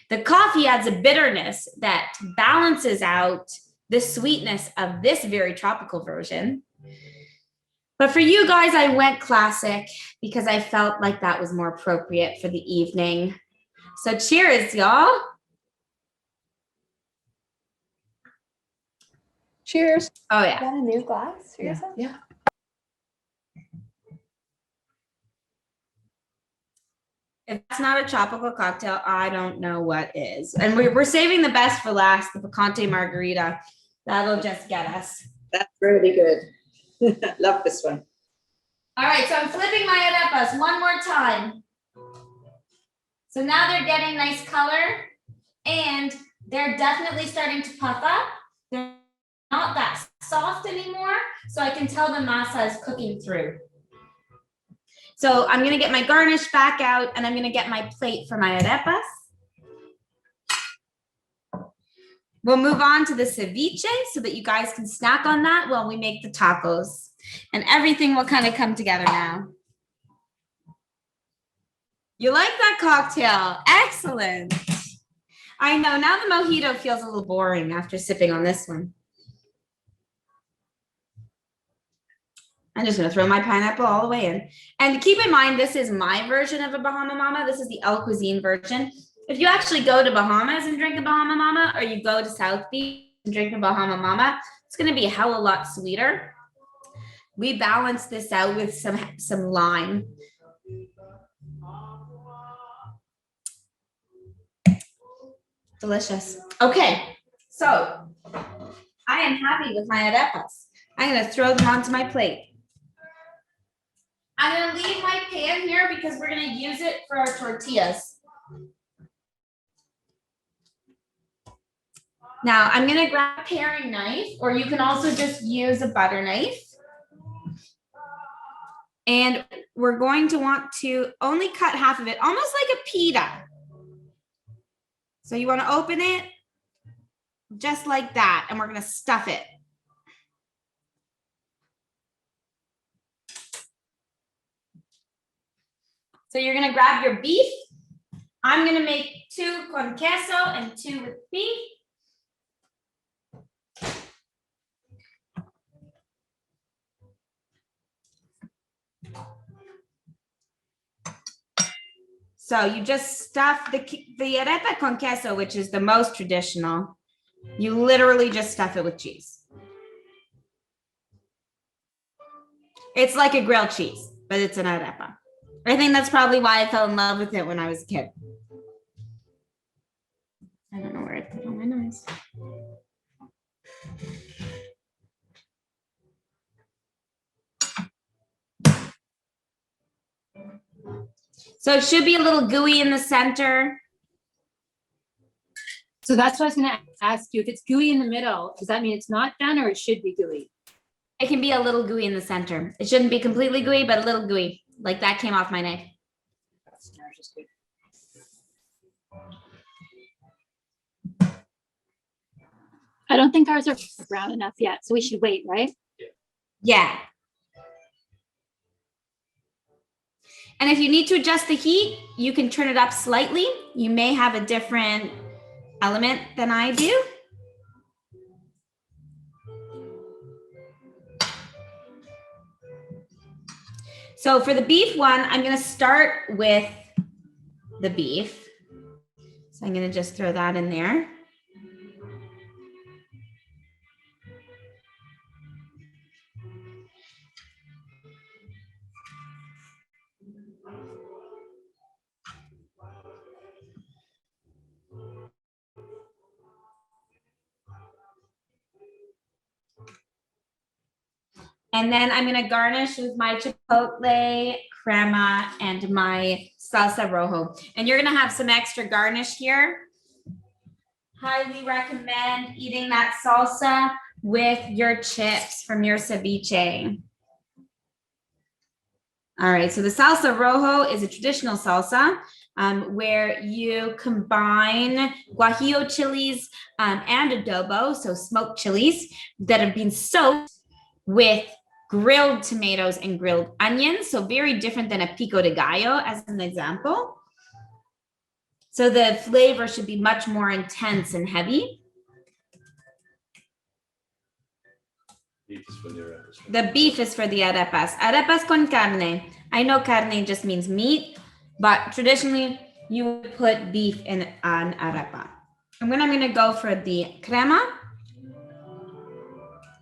The coffee adds a bitterness that balances out the sweetness of this very tropical version. But for you guys, I went classic because I felt like that was more appropriate for the evening. So cheers, y'all. Cheers. Oh Is yeah. that a new glass for Yeah. yourself? Yeah. If that's not a tropical cocktail, I don't know what is. And we're saving the best for last, the picante margarita. That'll just get us. That's really good. Love this one. All right, so I'm flipping my arepas one more time. So now they're getting nice color and they're definitely starting to puff up. They're not that soft anymore, so I can tell the masa is cooking through. So I'm gonna get my garnish back out and I'm gonna get my plate for my arepas. We'll move on to the ceviche so that you guys can snack on that while we make the tacos. And everything will kind of come together now. You like that cocktail? Excellent. I know, now the mojito feels a little boring after sipping on this one. I'm just gonna throw my pineapple all the way in. And keep in mind, this is my version of a Bahama Mama. This is the Elle Cuisine version. If you actually go to Bahamas and drink a Bahama Mama, or you go to South Beach and drink a Bahama Mama, it's gonna be a hell of a lot sweeter. We balance this out with some lime. Delicious. Okay, so I am happy with my arepas. I'm gonna throw them onto my plate. I'm gonna leave my pan here because we're gonna use it for our tortillas. Now I'm gonna grab a paring knife, or you can also just use a butter knife. And we're going to want to only cut half of it, almost like a pita. So you want to open it just like that, and we're going to stuff it. So you're going to grab your beef. I'm going to make 2 con queso and 2 with beef. So you just stuff the arepa con queso, which is the most traditional. You literally just stuff it with cheese. It's like a grilled cheese, but it's an arepa. I think that's probably why I fell in love with it when I was a kid. I don't know where I put all my knives. So it should be a little gooey in the center. So that's what I was gonna ask you. If it's gooey in the middle, does that mean it's not done or it should be gooey? It can be a little gooey in the center. It shouldn't be completely gooey, but a little gooey. Like that came off my knife. I don't think ours are brown enough yet, so we should wait, right? Yeah. And if you need to adjust the heat, you can turn it up slightly. You may have a different element than I do. So for the beef one, I'm going to start with the beef. So I'm going to just throw that in there. And then I'm going to garnish with my chipotle crema and my salsa rojo. And you're going to have some extra garnish here. Highly recommend eating that salsa with your chips from your ceviche. All right, so the salsa rojo is a traditional salsa where you combine guajillo chilies and adobo, so smoked chilies that have been soaked with grilled tomatoes and grilled onions. So very different than a pico de gallo as an example. So the flavor should be much more intense and heavy. The beef is for the arepas. Arepas con carne. I know carne just means meat, but traditionally you would put beef in an arepa. And then I'm gonna go for the crema.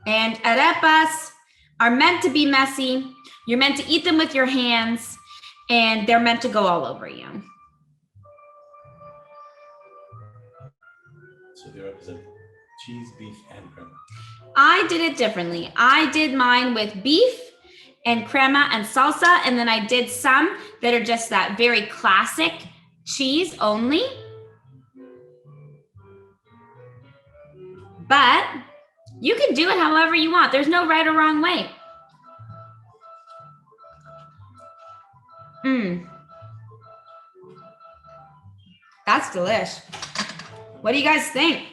And arepas are meant to be messy. You're meant to eat them with your hands, and they're meant to go all over you. So they represent cheese, beef, and crema. I did it differently. I did mine with beef and crema and salsa, and then I did some that are just that very classic cheese only. But you can do it however you want. There's no right or wrong way. That's delish. What do you guys think?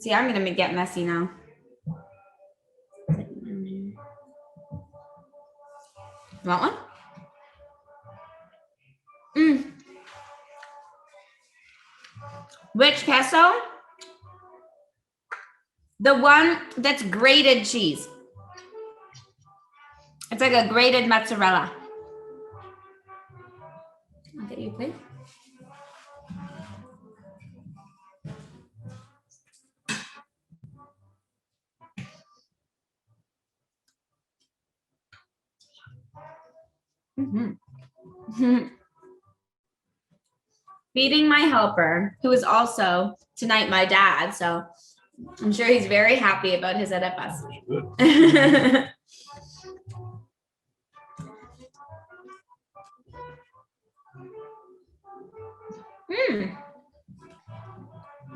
See, I'm gonna get messy now. Want one? Which queso? The one that's grated cheese. It's like a grated mozzarella. I'll get you a plate. Feeding my helper, who is also tonight my dad, so I'm sure he's very happy about his arepas. Good.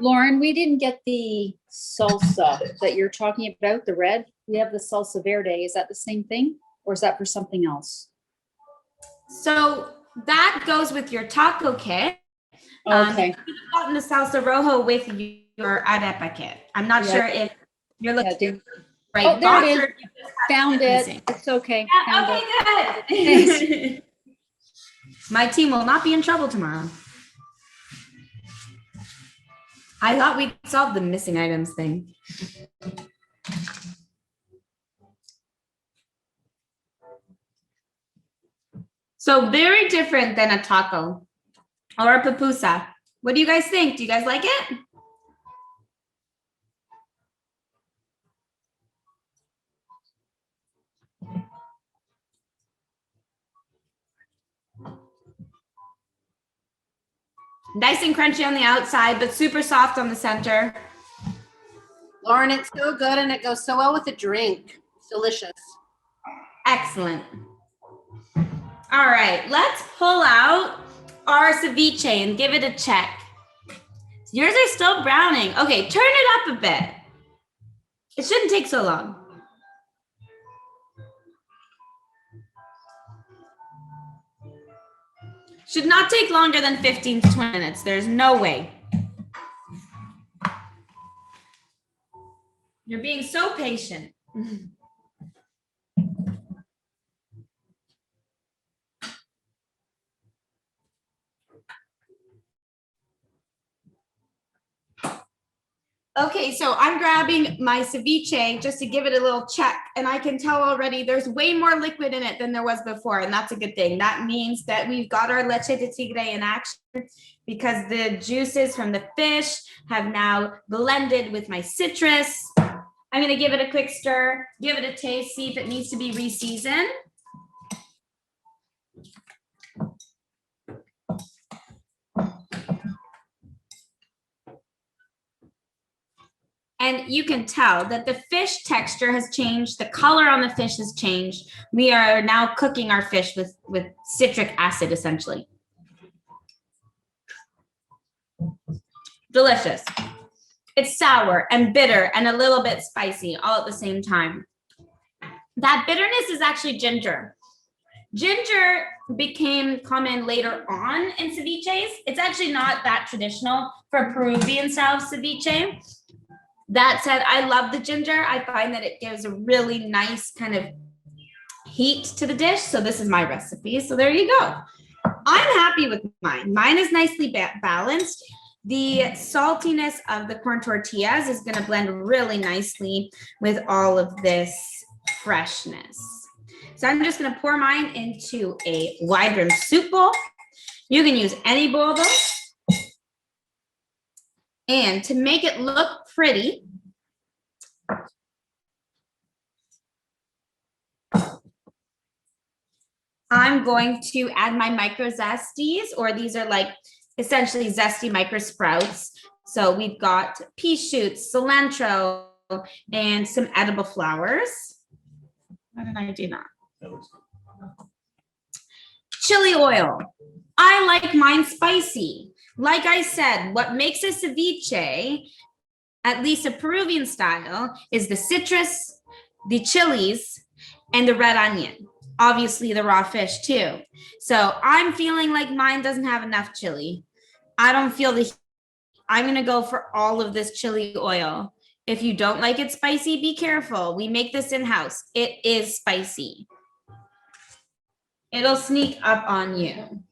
Lauren, we didn't get the salsa that you're talking about, the red. We have the salsa verde. Is that the same thing, or is that for something else? So that goes with your taco kit. Okay. You've gotten the salsa rojo with your arepa kit. I'm not Yeah. sure if you're looking Yeah, at the right Oh, there box it or is. if you just have Found missing. it. It's okay. Yeah, Found it. okay, good. My team will not be in trouble tomorrow. I thought we solved the missing items thing. So very different than a taco or a pupusa. What do you guys think? Do you guys like it? Nice and crunchy on the outside, but super soft on the center. Lauren, it's so good and it goes so well with a drink. It's delicious. Excellent. All right, let's pull out our ceviche and give it a check. Yours are still browning. Okay, turn it up a bit. It shouldn't take so long. Should not take longer than 15 to 20 minutes. There's no way. You're being so patient. Okay, so I'm grabbing my ceviche just to give it a little check, and I can tell already there's way more liquid in it than there was before, and that's a good thing. That means that we've got our leche de tigre in action because the juices from the fish have now blended with my citrus. I'm gonna give it a quick stir, give it a taste, see if it needs to be re-seasoned. And you can tell that the fish texture has changed. The color on the fish has changed. We are now cooking our fish with citric acid, essentially. Delicious. It's sour and bitter and a little bit spicy all at the same time. That bitterness is actually ginger. Ginger became common later on in ceviches. It's actually not that traditional for Peruvian style ceviche. That said, I love the ginger. I find that it gives a really nice kind of heat to the dish. So this is my recipe. So there you go. I'm happy with mine. Mine is nicely balanced. The saltiness of the corn tortillas is going to blend really nicely with all of this freshness. So I'm just gonna pour mine into a wide rim soup bowl. You can use any bowl though. And to make it look pretty, I'm going to add my micro zesties, or these are like essentially zesty micro sprouts. So we've got pea shoots, cilantro, and some edible flowers. Why did I do that? That looks Chili oil. I like mine spicy. Like I said, what makes a ceviche, at least a Peruvian style, is the citrus, the chilies, and the red onion. Obviously the raw fish too. So I'm feeling like mine doesn't have enough chili. I don't feel the heat. I'm gonna go for all of this chili oil. If you don't like it spicy, be careful. We make this in-house. It is spicy. It'll sneak up on you.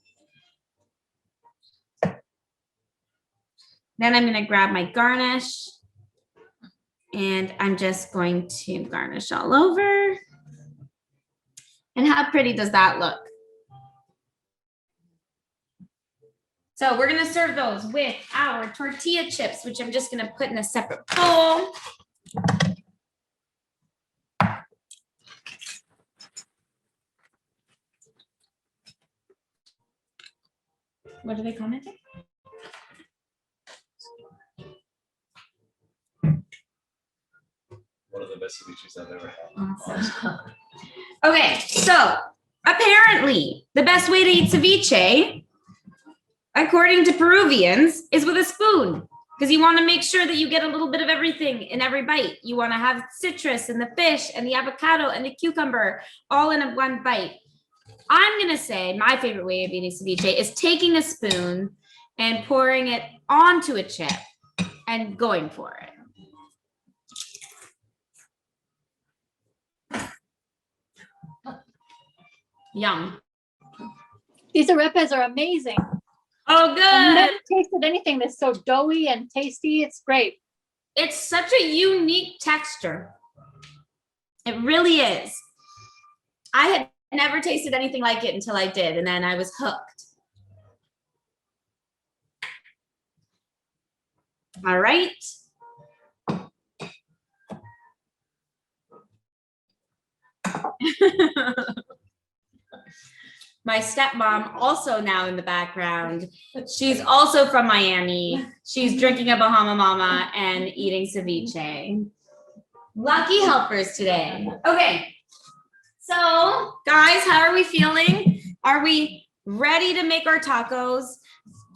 Then I'm gonna grab my garnish and I'm just going to garnish all over. And how pretty does that look? So we're gonna serve those with our tortilla chips, which I'm just gonna put in a separate bowl. What are they commenting? one of the best ceviches I've ever had. Awesome. Okay, so apparently the best way to eat ceviche, according to Peruvians, is with a spoon, because you want to make sure that you get a little bit of everything in every bite. You want to have citrus and the fish and the avocado and the cucumber all in one bite. I'm going to say my favorite way of eating ceviche is taking a spoon and pouring it onto a chip and going for it. Yum. These arepas are amazing. Oh, I've good. never tasted anything that's so doughy and tasty. It's great. It's such a unique texture. It really is. I had never tasted anything like it until I did, and then I was hooked. All right. My stepmom also now in the background. She's also from Miami. She's drinking a Bahama Mama and eating ceviche. Lucky helpers today. Okay. So guys, how are we feeling? Are we ready to make our tacos?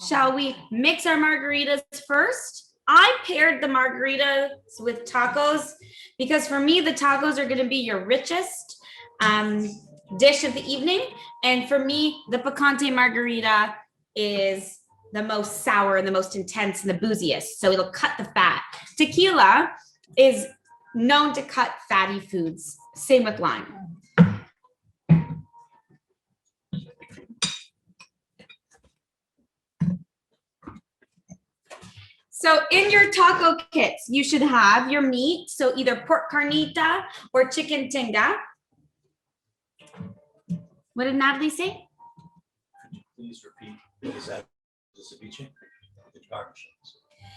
Shall we mix our margaritas first? I paired the margaritas with tacos because for me, the tacos are going to be your richest dish of the evening. And for me, the picante margarita is the most sour and the most intense and the booziest. So it'll cut the fat. Tequila is known to cut fatty foods. Same with lime. So in your taco kits, you should have your meat. So either pork carnita or chicken tinga. What did Natalie say? Please repeat, is that the ceviche? The garnish.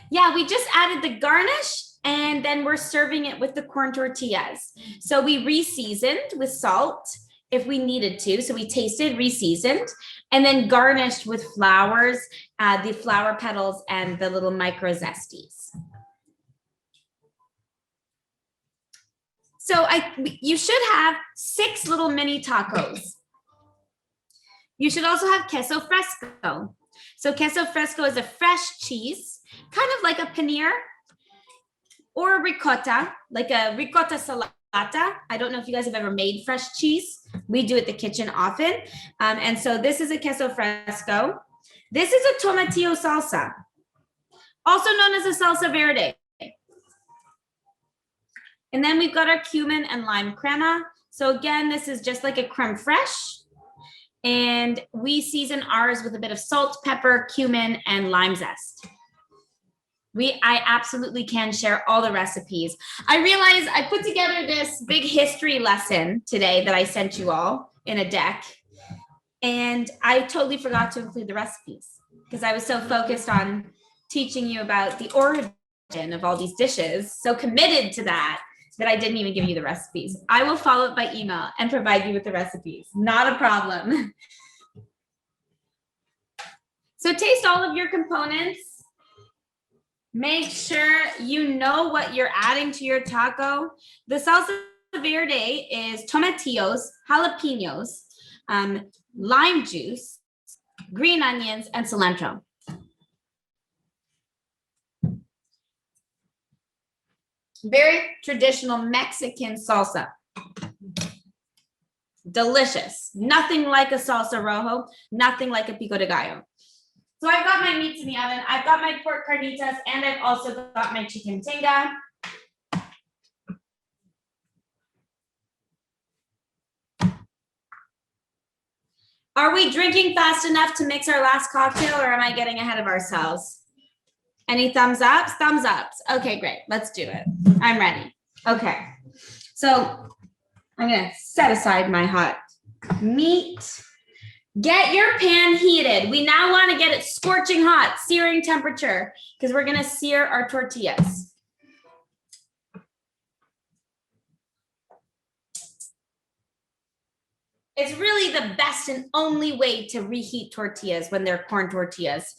Yeah, we just added the garnish and then we're serving it with the corn tortillas. So we re-seasoned with salt if we needed to. So we tasted, re-seasoned, and then garnished with flowers, the flower petals and the little micro zesties. So you should have 6 little mini tacos. You should also have queso fresco. So queso fresco is a fresh cheese, kind of like a paneer or a ricotta, like a ricotta salata. I don't know if you guys have ever made fresh cheese. We do it at the kitchen often. And so this is a queso fresco. This is a tomatillo salsa, also known as a salsa verde. And then we've got our cumin and lime crema. So again, this is just like a creme fraiche. And we season ours with a bit of salt, pepper, cumin, and lime zest. I absolutely can share all the recipes. I realize I put together this big history lesson today that I sent you all in a deck. And I totally forgot to include the recipes because I was so focused on teaching you about the origin of all these dishes, so committed to that I didn't even give you the recipes. I will follow up by email and provide you with the recipes. Not a problem. So taste all of your components. Make sure you know what you're adding to your taco. The salsa verde is tomatillos, jalapenos, lime juice, green onions, and cilantro. Very traditional Mexican salsa. Delicious. Nothing like a salsa rojo, nothing like a pico de gallo. So I've got my meats in the oven. I've got my pork carnitas, and I've also got my chicken tinga. Are we drinking fast enough to mix our last cocktail, or am I getting ahead of ourselves? Any thumbs ups? Thumbs ups. Okay, great. Let's do it. I'm ready. Okay. So I'm going to set aside my hot meat. Get your pan heated. We now want to get it scorching hot, searing temperature, because we're going to sear our tortillas. It's really the best and only way to reheat tortillas when they're corn tortillas.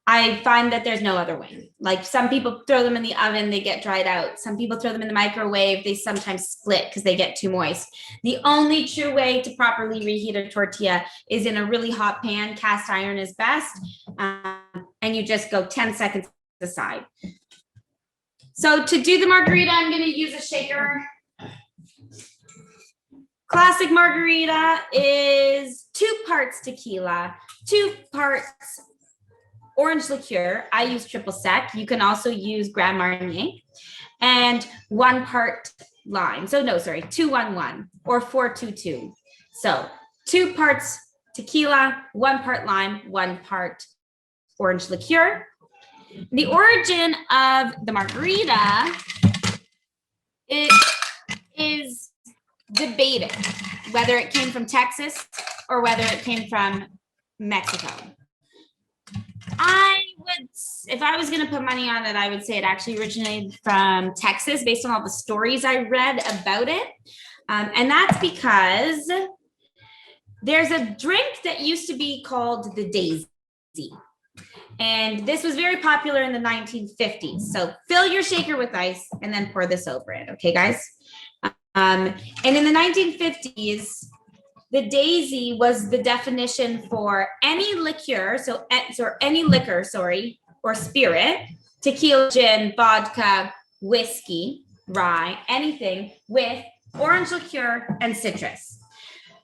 I find that there's no other way. Like some people throw them in the oven, they get dried out. Some people throw them in the microwave, they sometimes split because they get too moist. The only true way to properly reheat a tortilla is in a really hot pan. Cast iron is best. And you just go 10 seconds aside. So to do the margarita, I'm going to use a shaker. Classic margarita is 2 parts tequila, 2 parts orange liqueur. I use triple sec. You can also use Grand Marnier, and 1 part lime. So no, sorry, 2-1-1 or 4-2-2. So 2 parts tequila, 1 part lime, 1 part orange liqueur. The origin of the margarita, it is debated whether it came from Texas or whether it came from Mexico. I would, if I was going to put money on it, I would say it actually originated from Texas based on all the stories I read about it. And that's because there's a drink that used to be called the Daisy. And this was very popular in the 1950s. So fill your shaker with ice and then pour this over it. Okay, guys? And in the 1950s, the Daisy was the definition for any liquor, any liquor, or spirit, tequila, gin, vodka, whiskey, rye, anything with orange liqueur and citrus.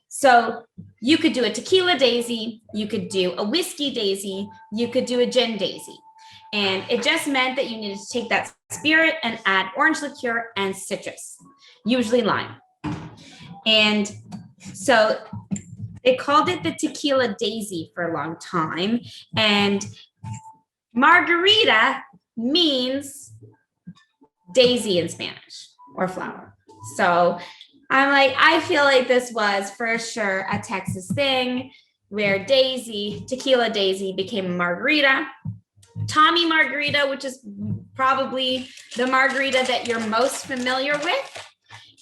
So you could do a tequila Daisy, you could do a whiskey Daisy, you could do a gin Daisy. And it just meant that you needed to take that spirit and add orange liqueur and citrus, usually lime. And so they called it the tequila Daisy for a long time. And margarita means daisy in Spanish, or flower. So I'm like, I feel like this was for sure a Texas thing where Daisy, tequila Daisy, became margarita. Tommy margarita, which is probably the margarita that you're most familiar with,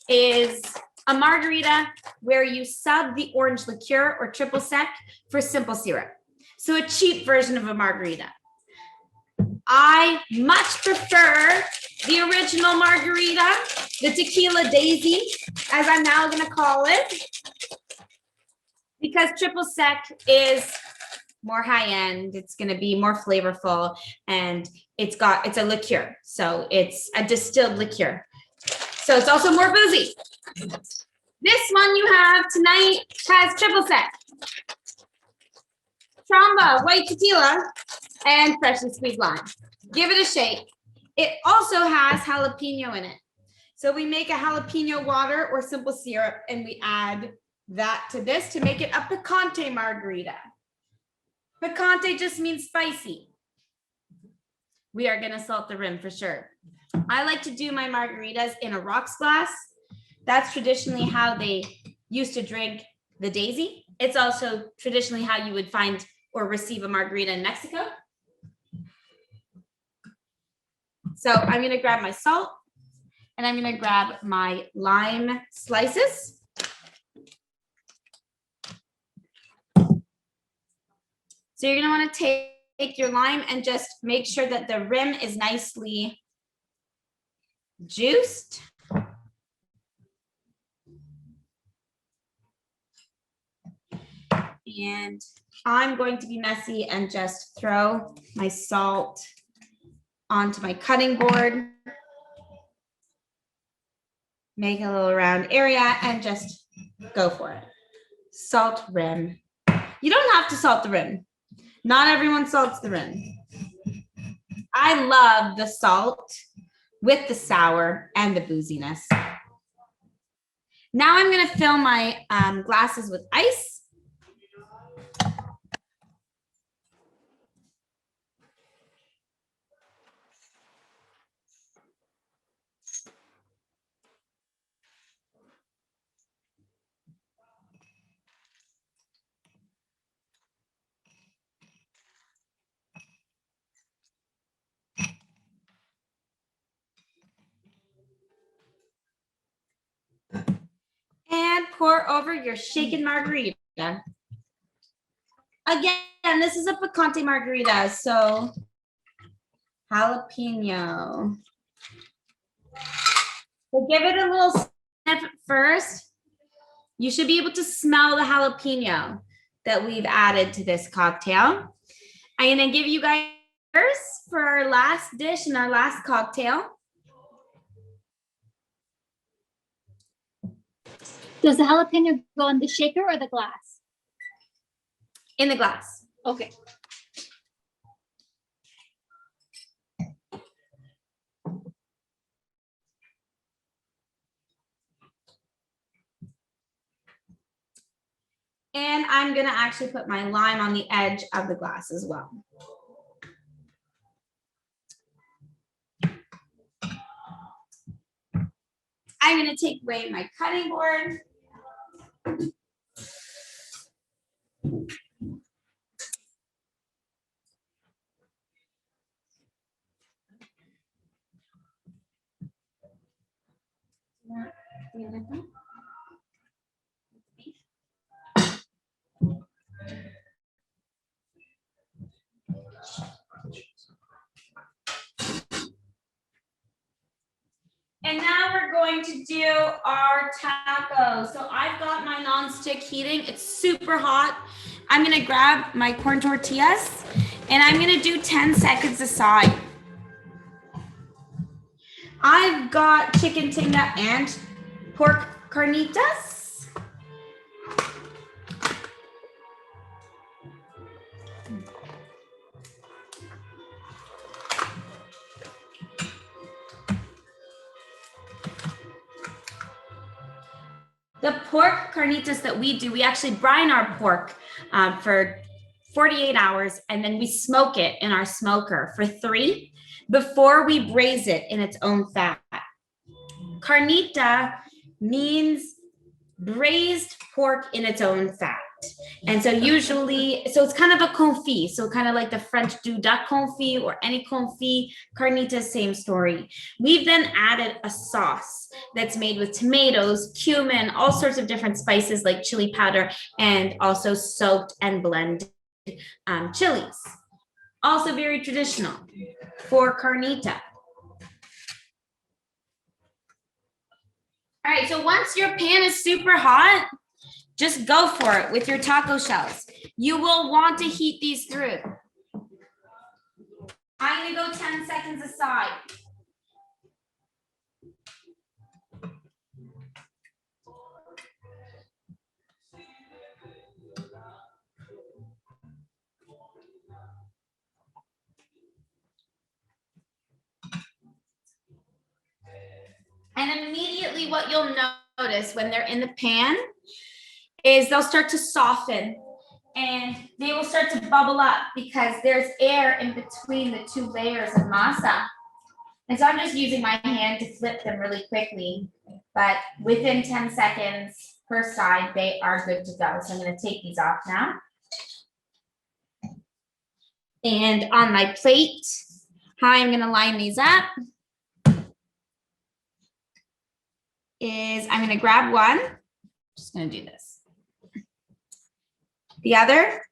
is a margarita where you sub the orange liqueur or triple sec for simple syrup. So a cheap version of a margarita. I much prefer the original margarita, the tequila Daisy, as I'm now going to call it, because triple sec is more high end. It's going to be more flavorful, and it's a liqueur. So it's a distilled liqueur. So it's also more boozy. This one you have tonight has triple sec, Tromba, white tequila, and freshly squeezed lime. Give it a shake. It also has jalapeno in it. So we make a jalapeno water or simple syrup, and we add that to this to make it a picante margarita. Picante just means spicy. we are gonna salt the rim for sure. I like to do my margaritas in a rocks glass. That's traditionally how they used to drink the Daisy. It's also traditionally how you would find or receive a margarita in Mexico. So I'm gonna grab my salt and I'm gonna grab my lime slices. So you're gonna wanna take your lime and just make sure that the rim is nicely juiced. And I'm going to be messy and just throw my salt onto my cutting board. Make a little round area and just go for it. Salt rim. You don't have to salt the rim. Not everyone salts the rim. I love the salt with the sour and the booziness. Now I'm gonna fill my glasses with ice. And pour over your shaken margarita. Again, this is a picante margarita, so jalapeno. So give it a little sniff first. You should be able to smell the jalapeno that we've added to this cocktail. I'm gonna give you guys first for our last dish and our last cocktail. Does the jalapeno go in the shaker or the glass? In the glass. Okay. And I'm gonna actually put my lime on the edge of the glass as well. I'm gonna take away my cutting board. And now we're going to do our tacos. So I've got my nonstick heating. It's super hot. I'm gonna grab my corn tortillas and I'm gonna do 10 seconds aside. I've got chicken tinga and pork carnitas. The pork carnitas that we do, we actually brine our pork for 48 hours and then we smoke it in our smoker for 3 before we braise it in its own fat. Carnita means braised pork in its own fat. And so usually, so it's kind of a confit, so kind of like the French du duck confit or any confit, carnita, same story. We've then added a sauce that's made with tomatoes, cumin, all sorts of different spices like chili powder, and also soaked and blended chilies. Also very traditional for carnita. All right, so once your pan is super hot, just go for it with your taco shells. You will want to heat these through. I'm gonna go 10 seconds aside. And immediately what you'll notice when they're in the pan is they'll start to soften and they will start to bubble up because there's air in between the two layers of masa. And so I'm just using my hand to flip them really quickly, but within 10 seconds per side, they are good to go. So I'm going to take these off now. And on my plate, how I'm going to line these up is I'm going to grab one. Just going to do this. The other.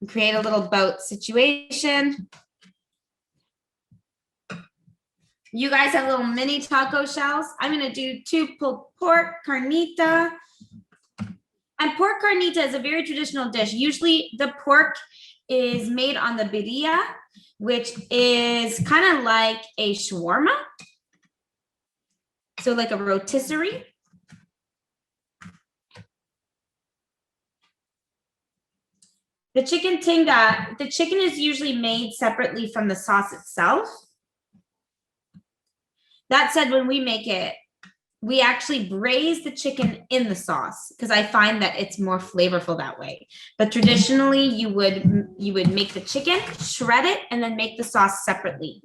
Create a little boat situation. You guys have little mini taco shells. I'm going to do 2 pulled pork, carnita. And pork carnita is a very traditional dish. Usually the pork is made on the birria, which is kind of like a shawarma. So like a rotisserie. The chicken tinga, the chicken is usually made separately from the sauce itself. That said, when we make it, we actually braise the chicken in the sauce because I find that it's more flavorful that way. But traditionally, you would make the chicken, shred it, and then make the sauce separately.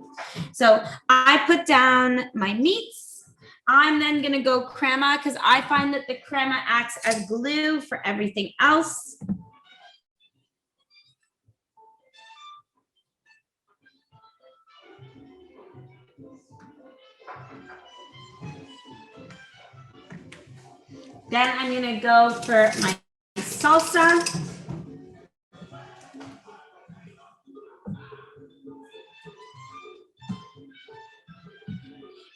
So I put down my meats. I'm then gonna go crema because I find that the crema acts as glue for everything else. Then I'm gonna go for my salsa.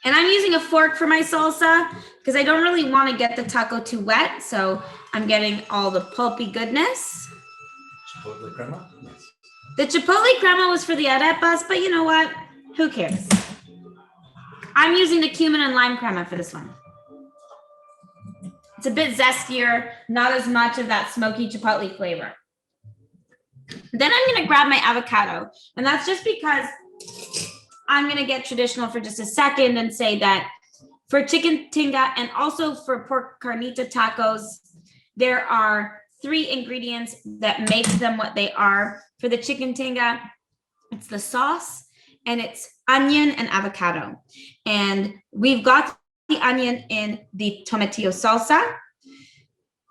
And I'm using a fork for my salsa because I don't really want to get the taco too wet. So I'm getting all the pulpy goodness. Chipotle crema? Yes. The chipotle crema was for the arepas, but you know what? Who cares? I'm using the cumin and lime crema for this one. It's a bit zestier, not as much of that smoky chipotle flavor. Then I'm gonna grab my avocado, and that's just because I'm gonna get traditional for just a second and say that for chicken tinga and also for pork carnita tacos, there are 3 ingredients that make them what they are. For the chicken tinga, it's the sauce and it's onion and avocado. And we've got the onion in the tomatillo salsa.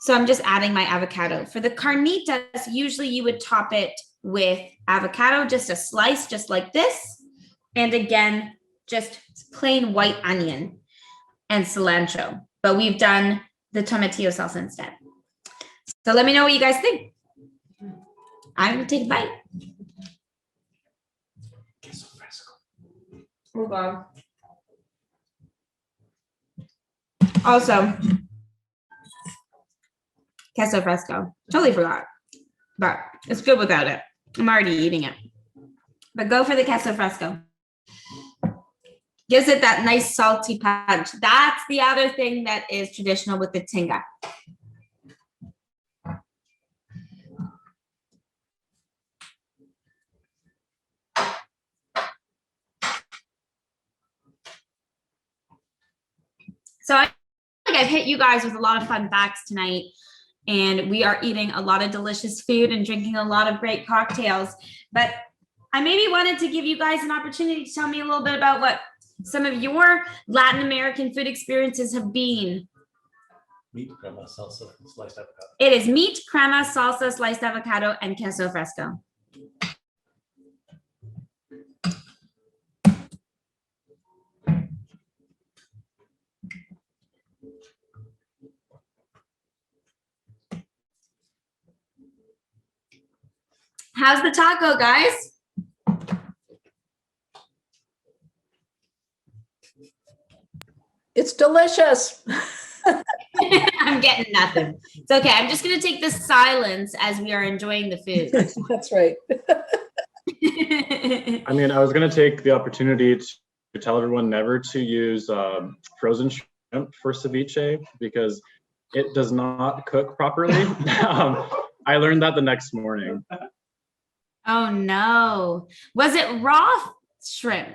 So I'm just adding my avocado. For the carnitas, usually you would top it with avocado, just a slice, just like this. And again, just plain white onion and cilantro. But we've done the tomatillo salsa instead. So let me know what you guys think. I'm gonna take a bite. Queso fresco. Oh God. Also, queso fresco. Totally forgot, but it's good without it. I'm already eating it. But go for the queso fresco. Gives it that nice salty punch. That's the other thing that is traditional with the tinga. So I think I've hit you guys with a lot of fun facts tonight, and we are eating a lot of delicious food and drinking a lot of great cocktails. But I maybe wanted to give you guys an opportunity to tell me a little bit about what some of your Latin American food experiences have been. Meat, crema, salsa, sliced avocado. It is meat, crema, salsa, sliced avocado, and queso fresco. How's the taco, guys? It's delicious. I'm getting nothing. It's okay. I'm just going to take the silence as we are enjoying the food. That's right. I mean, I was going to take the opportunity to tell everyone never to use frozen shrimp for ceviche because it does not cook properly. I learned that the next morning. Oh no. Was it raw shrimp?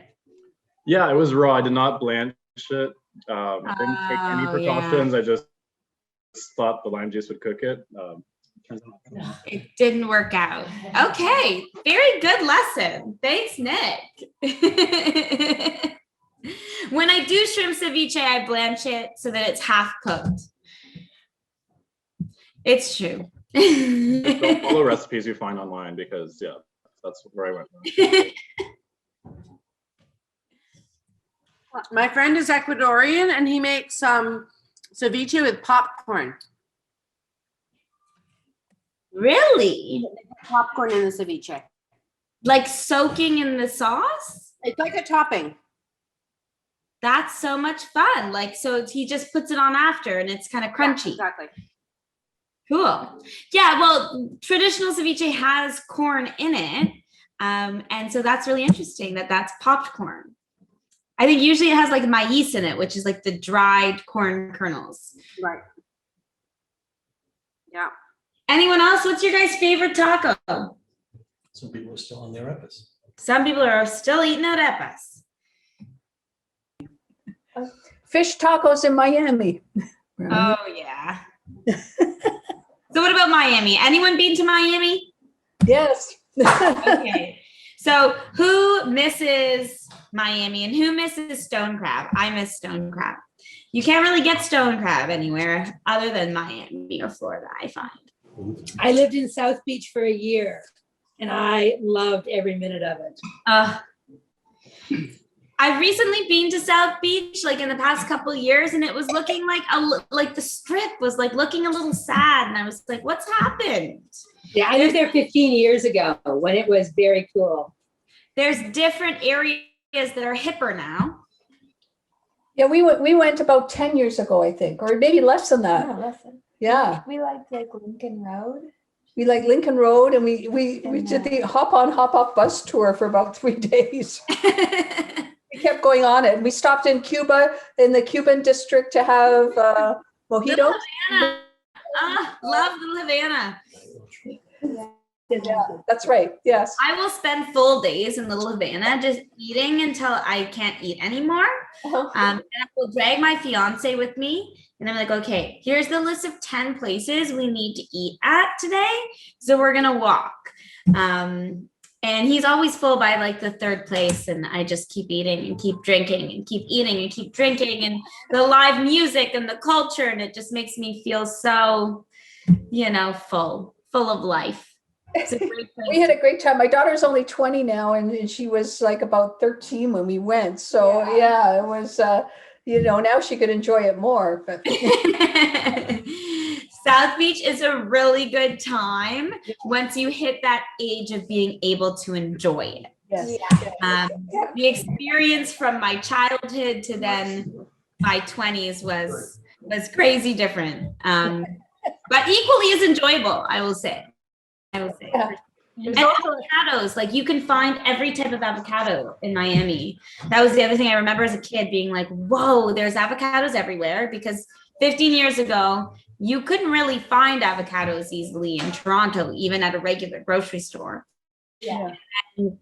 Yeah, it was raw. I did not blanch it. Didn't take any Oh, precautions. yeah. I just thought the lime juice would cook it. Turns out It didn't work out. Okay, very good lesson. Thanks, Nick. When I do shrimp ceviche, I blanch it so that it's half cooked. It's true. don't follow recipes you find online because yeah, that's where I went. My friend is Ecuadorian and he makes ceviche with popcorn. Really? Popcorn in the ceviche. Like soaking in the sauce? It's like a topping. That's so much fun. Like, so he just puts it on after and it's kind of crunchy. Yeah, exactly. Cool. Yeah, well, traditional ceviche has corn in it. And so that's really interesting that that's popped corn. I think usually it has like maize in it, which is like the dried corn kernels. Right. Yeah. Anyone else? What's your guys' favorite taco? Some people are still on their arepas. Some people are still eating arepas. Fish tacos in Miami. Oh, yeah. So what about Miami? Anyone been to Miami? Yes. Okay. So who misses Miami and who misses stone crab? I miss stone crab. You can't really get stone crab anywhere other than Miami or Florida, I find. I lived in South Beach for a year and I loved every minute of it. I've recently been to South Beach, like in the past couple of years, and it was looking like the strip was like looking a little sad, and I was like, "What's happened?" Yeah, I lived there 15 years ago when it was very cool. There's different areas that are hipper now. Yeah, we went about 10 years ago, I think, or maybe less than that. No, listen. Yeah. We liked like Lincoln Road. We like Lincoln Road, and we did the hop on, hop off bus tour for about 3 days. We kept going on it. And we stopped in Cuba, in the Cuban district, to have mojitos. Little Havana. Love Little Havana. Yeah, that's right. Yes. I will spend full days in Little Havana just eating until I can't eat anymore. And I will drag my fiance with me. And I'm like, okay, here's the list of 10 places we need to eat at today. So we're going to walk. And he's always full by like the third place. And I just keep eating and keep drinking and keep eating and keep drinking and the live music and the culture. And it just makes me feel so, full of life. It's a great place. We had a great time. My daughter's only 20 now, and she was like about 13 when we went. So yeah, it was, now she could enjoy it more. But South Beach is a really good time once you hit that age of being able to enjoy it. yes. The experience from my childhood to then my 20s was crazy different, but equally as enjoyable, I will say. Yeah. And avocados, like you can find every type of avocado in Miami. That was the other thing I remember as a kid being like, whoa, there's avocados everywhere, because 15 years ago, you couldn't really find avocados easily in Toronto, even at a regular grocery store. Yeah. And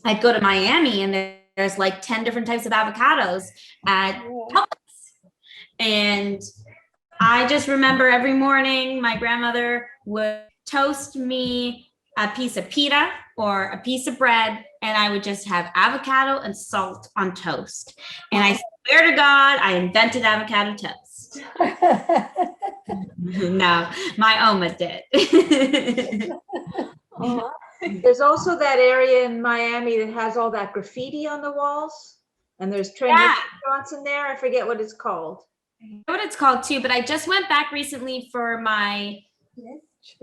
I'd go to Miami and there's like 10 different types of avocados at Publix. And I just remember every morning my grandmother would toast me a piece of pita or a piece of bread, and I would just have avocado and salt on toast. And I swear to God, I invented avocado toast. No, my Oma did. There's also that area in Miami that has all that graffiti on the walls, and there's trendy restaurants in there. I forget what it's called. I know what it's called too, but I just went back recently for my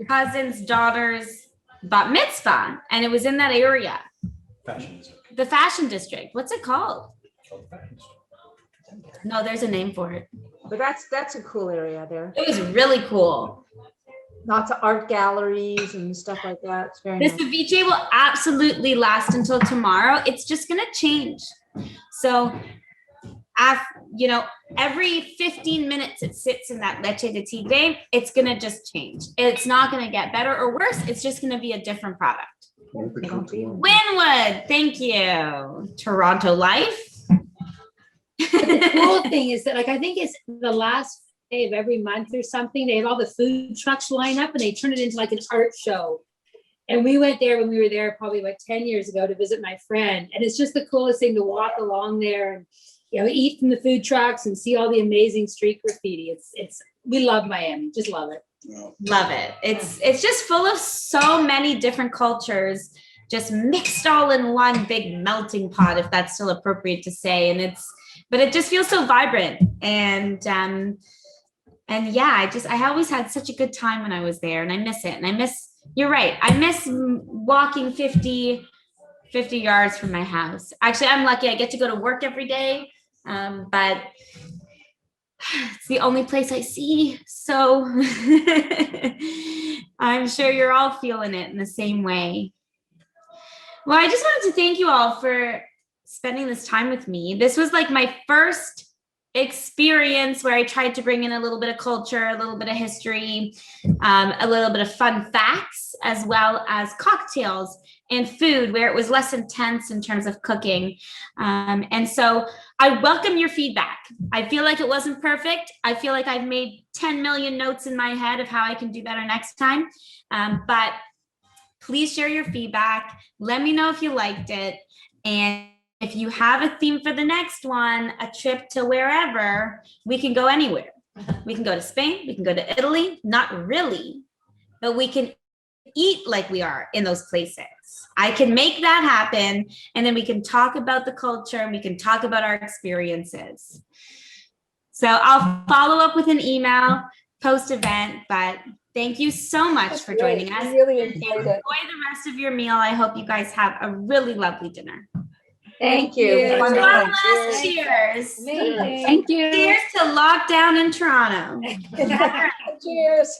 cousin's daughter's bat mitzvah, and it was in that area. Fashion district. The fashion district. What's it called? Called the fashion district. No, there's a name for it. But that's a cool area there. It was really cool. Lots of art galleries and stuff like that. It's very The nice. ceviche will absolutely last until tomorrow. It's just going to change. So, every 15 minutes it sits in that leche de tigre, it's going to just change. It's not going to get better or worse. It's just going to be a different product. Winwood, thank you. Toronto Life. The cool thing is that, I think it's the last of every month or something. They have all the food trucks line up and they turn it into like an art show. And we went there when we were there probably like 10 years ago to visit my friend. And it's just the coolest thing to walk along there and, you know, eat from the food trucks and see all the amazing street graffiti. We love Miami, just love it. Love it. It's just full of so many different cultures, just mixed all in one big melting pot, if that's still appropriate to say. And but it just feels so vibrant. And yeah, I always had such a good time when I was there, and I miss it. And you're right. I miss walking 50 yards from my house. Actually, I'm lucky. I get to go to work every day. But it's the only place I see. So I'm sure you're all feeling it in the same way. Well, I just wanted to thank you all for spending this time with me. This was like my first experience where I tried to bring in a little bit of culture, a little bit of history, a little bit of fun facts, as well as cocktails and food where it was less intense in terms of cooking. And so I welcome your feedback. I feel like it wasn't perfect. I feel like I've made 10 million notes in my head of how I can do better next time. But please share your feedback. Let me know if you liked it. And if you have a theme for the next one, a trip to wherever, we can go anywhere. We can go to Spain, we can go to Italy, not really, but we can eat like we are in those places. I can make that happen, and then we can talk about the culture and we can talk about our experiences. So I'll follow up with an email post-event, but thank you so much for joining us. I really enjoyed Enjoy it. the rest of your meal. I hope you guys have a really lovely dinner. Thank you. One Wonderful. last cheers. Thank you. Cheers to lockdown in Toronto. Cheers.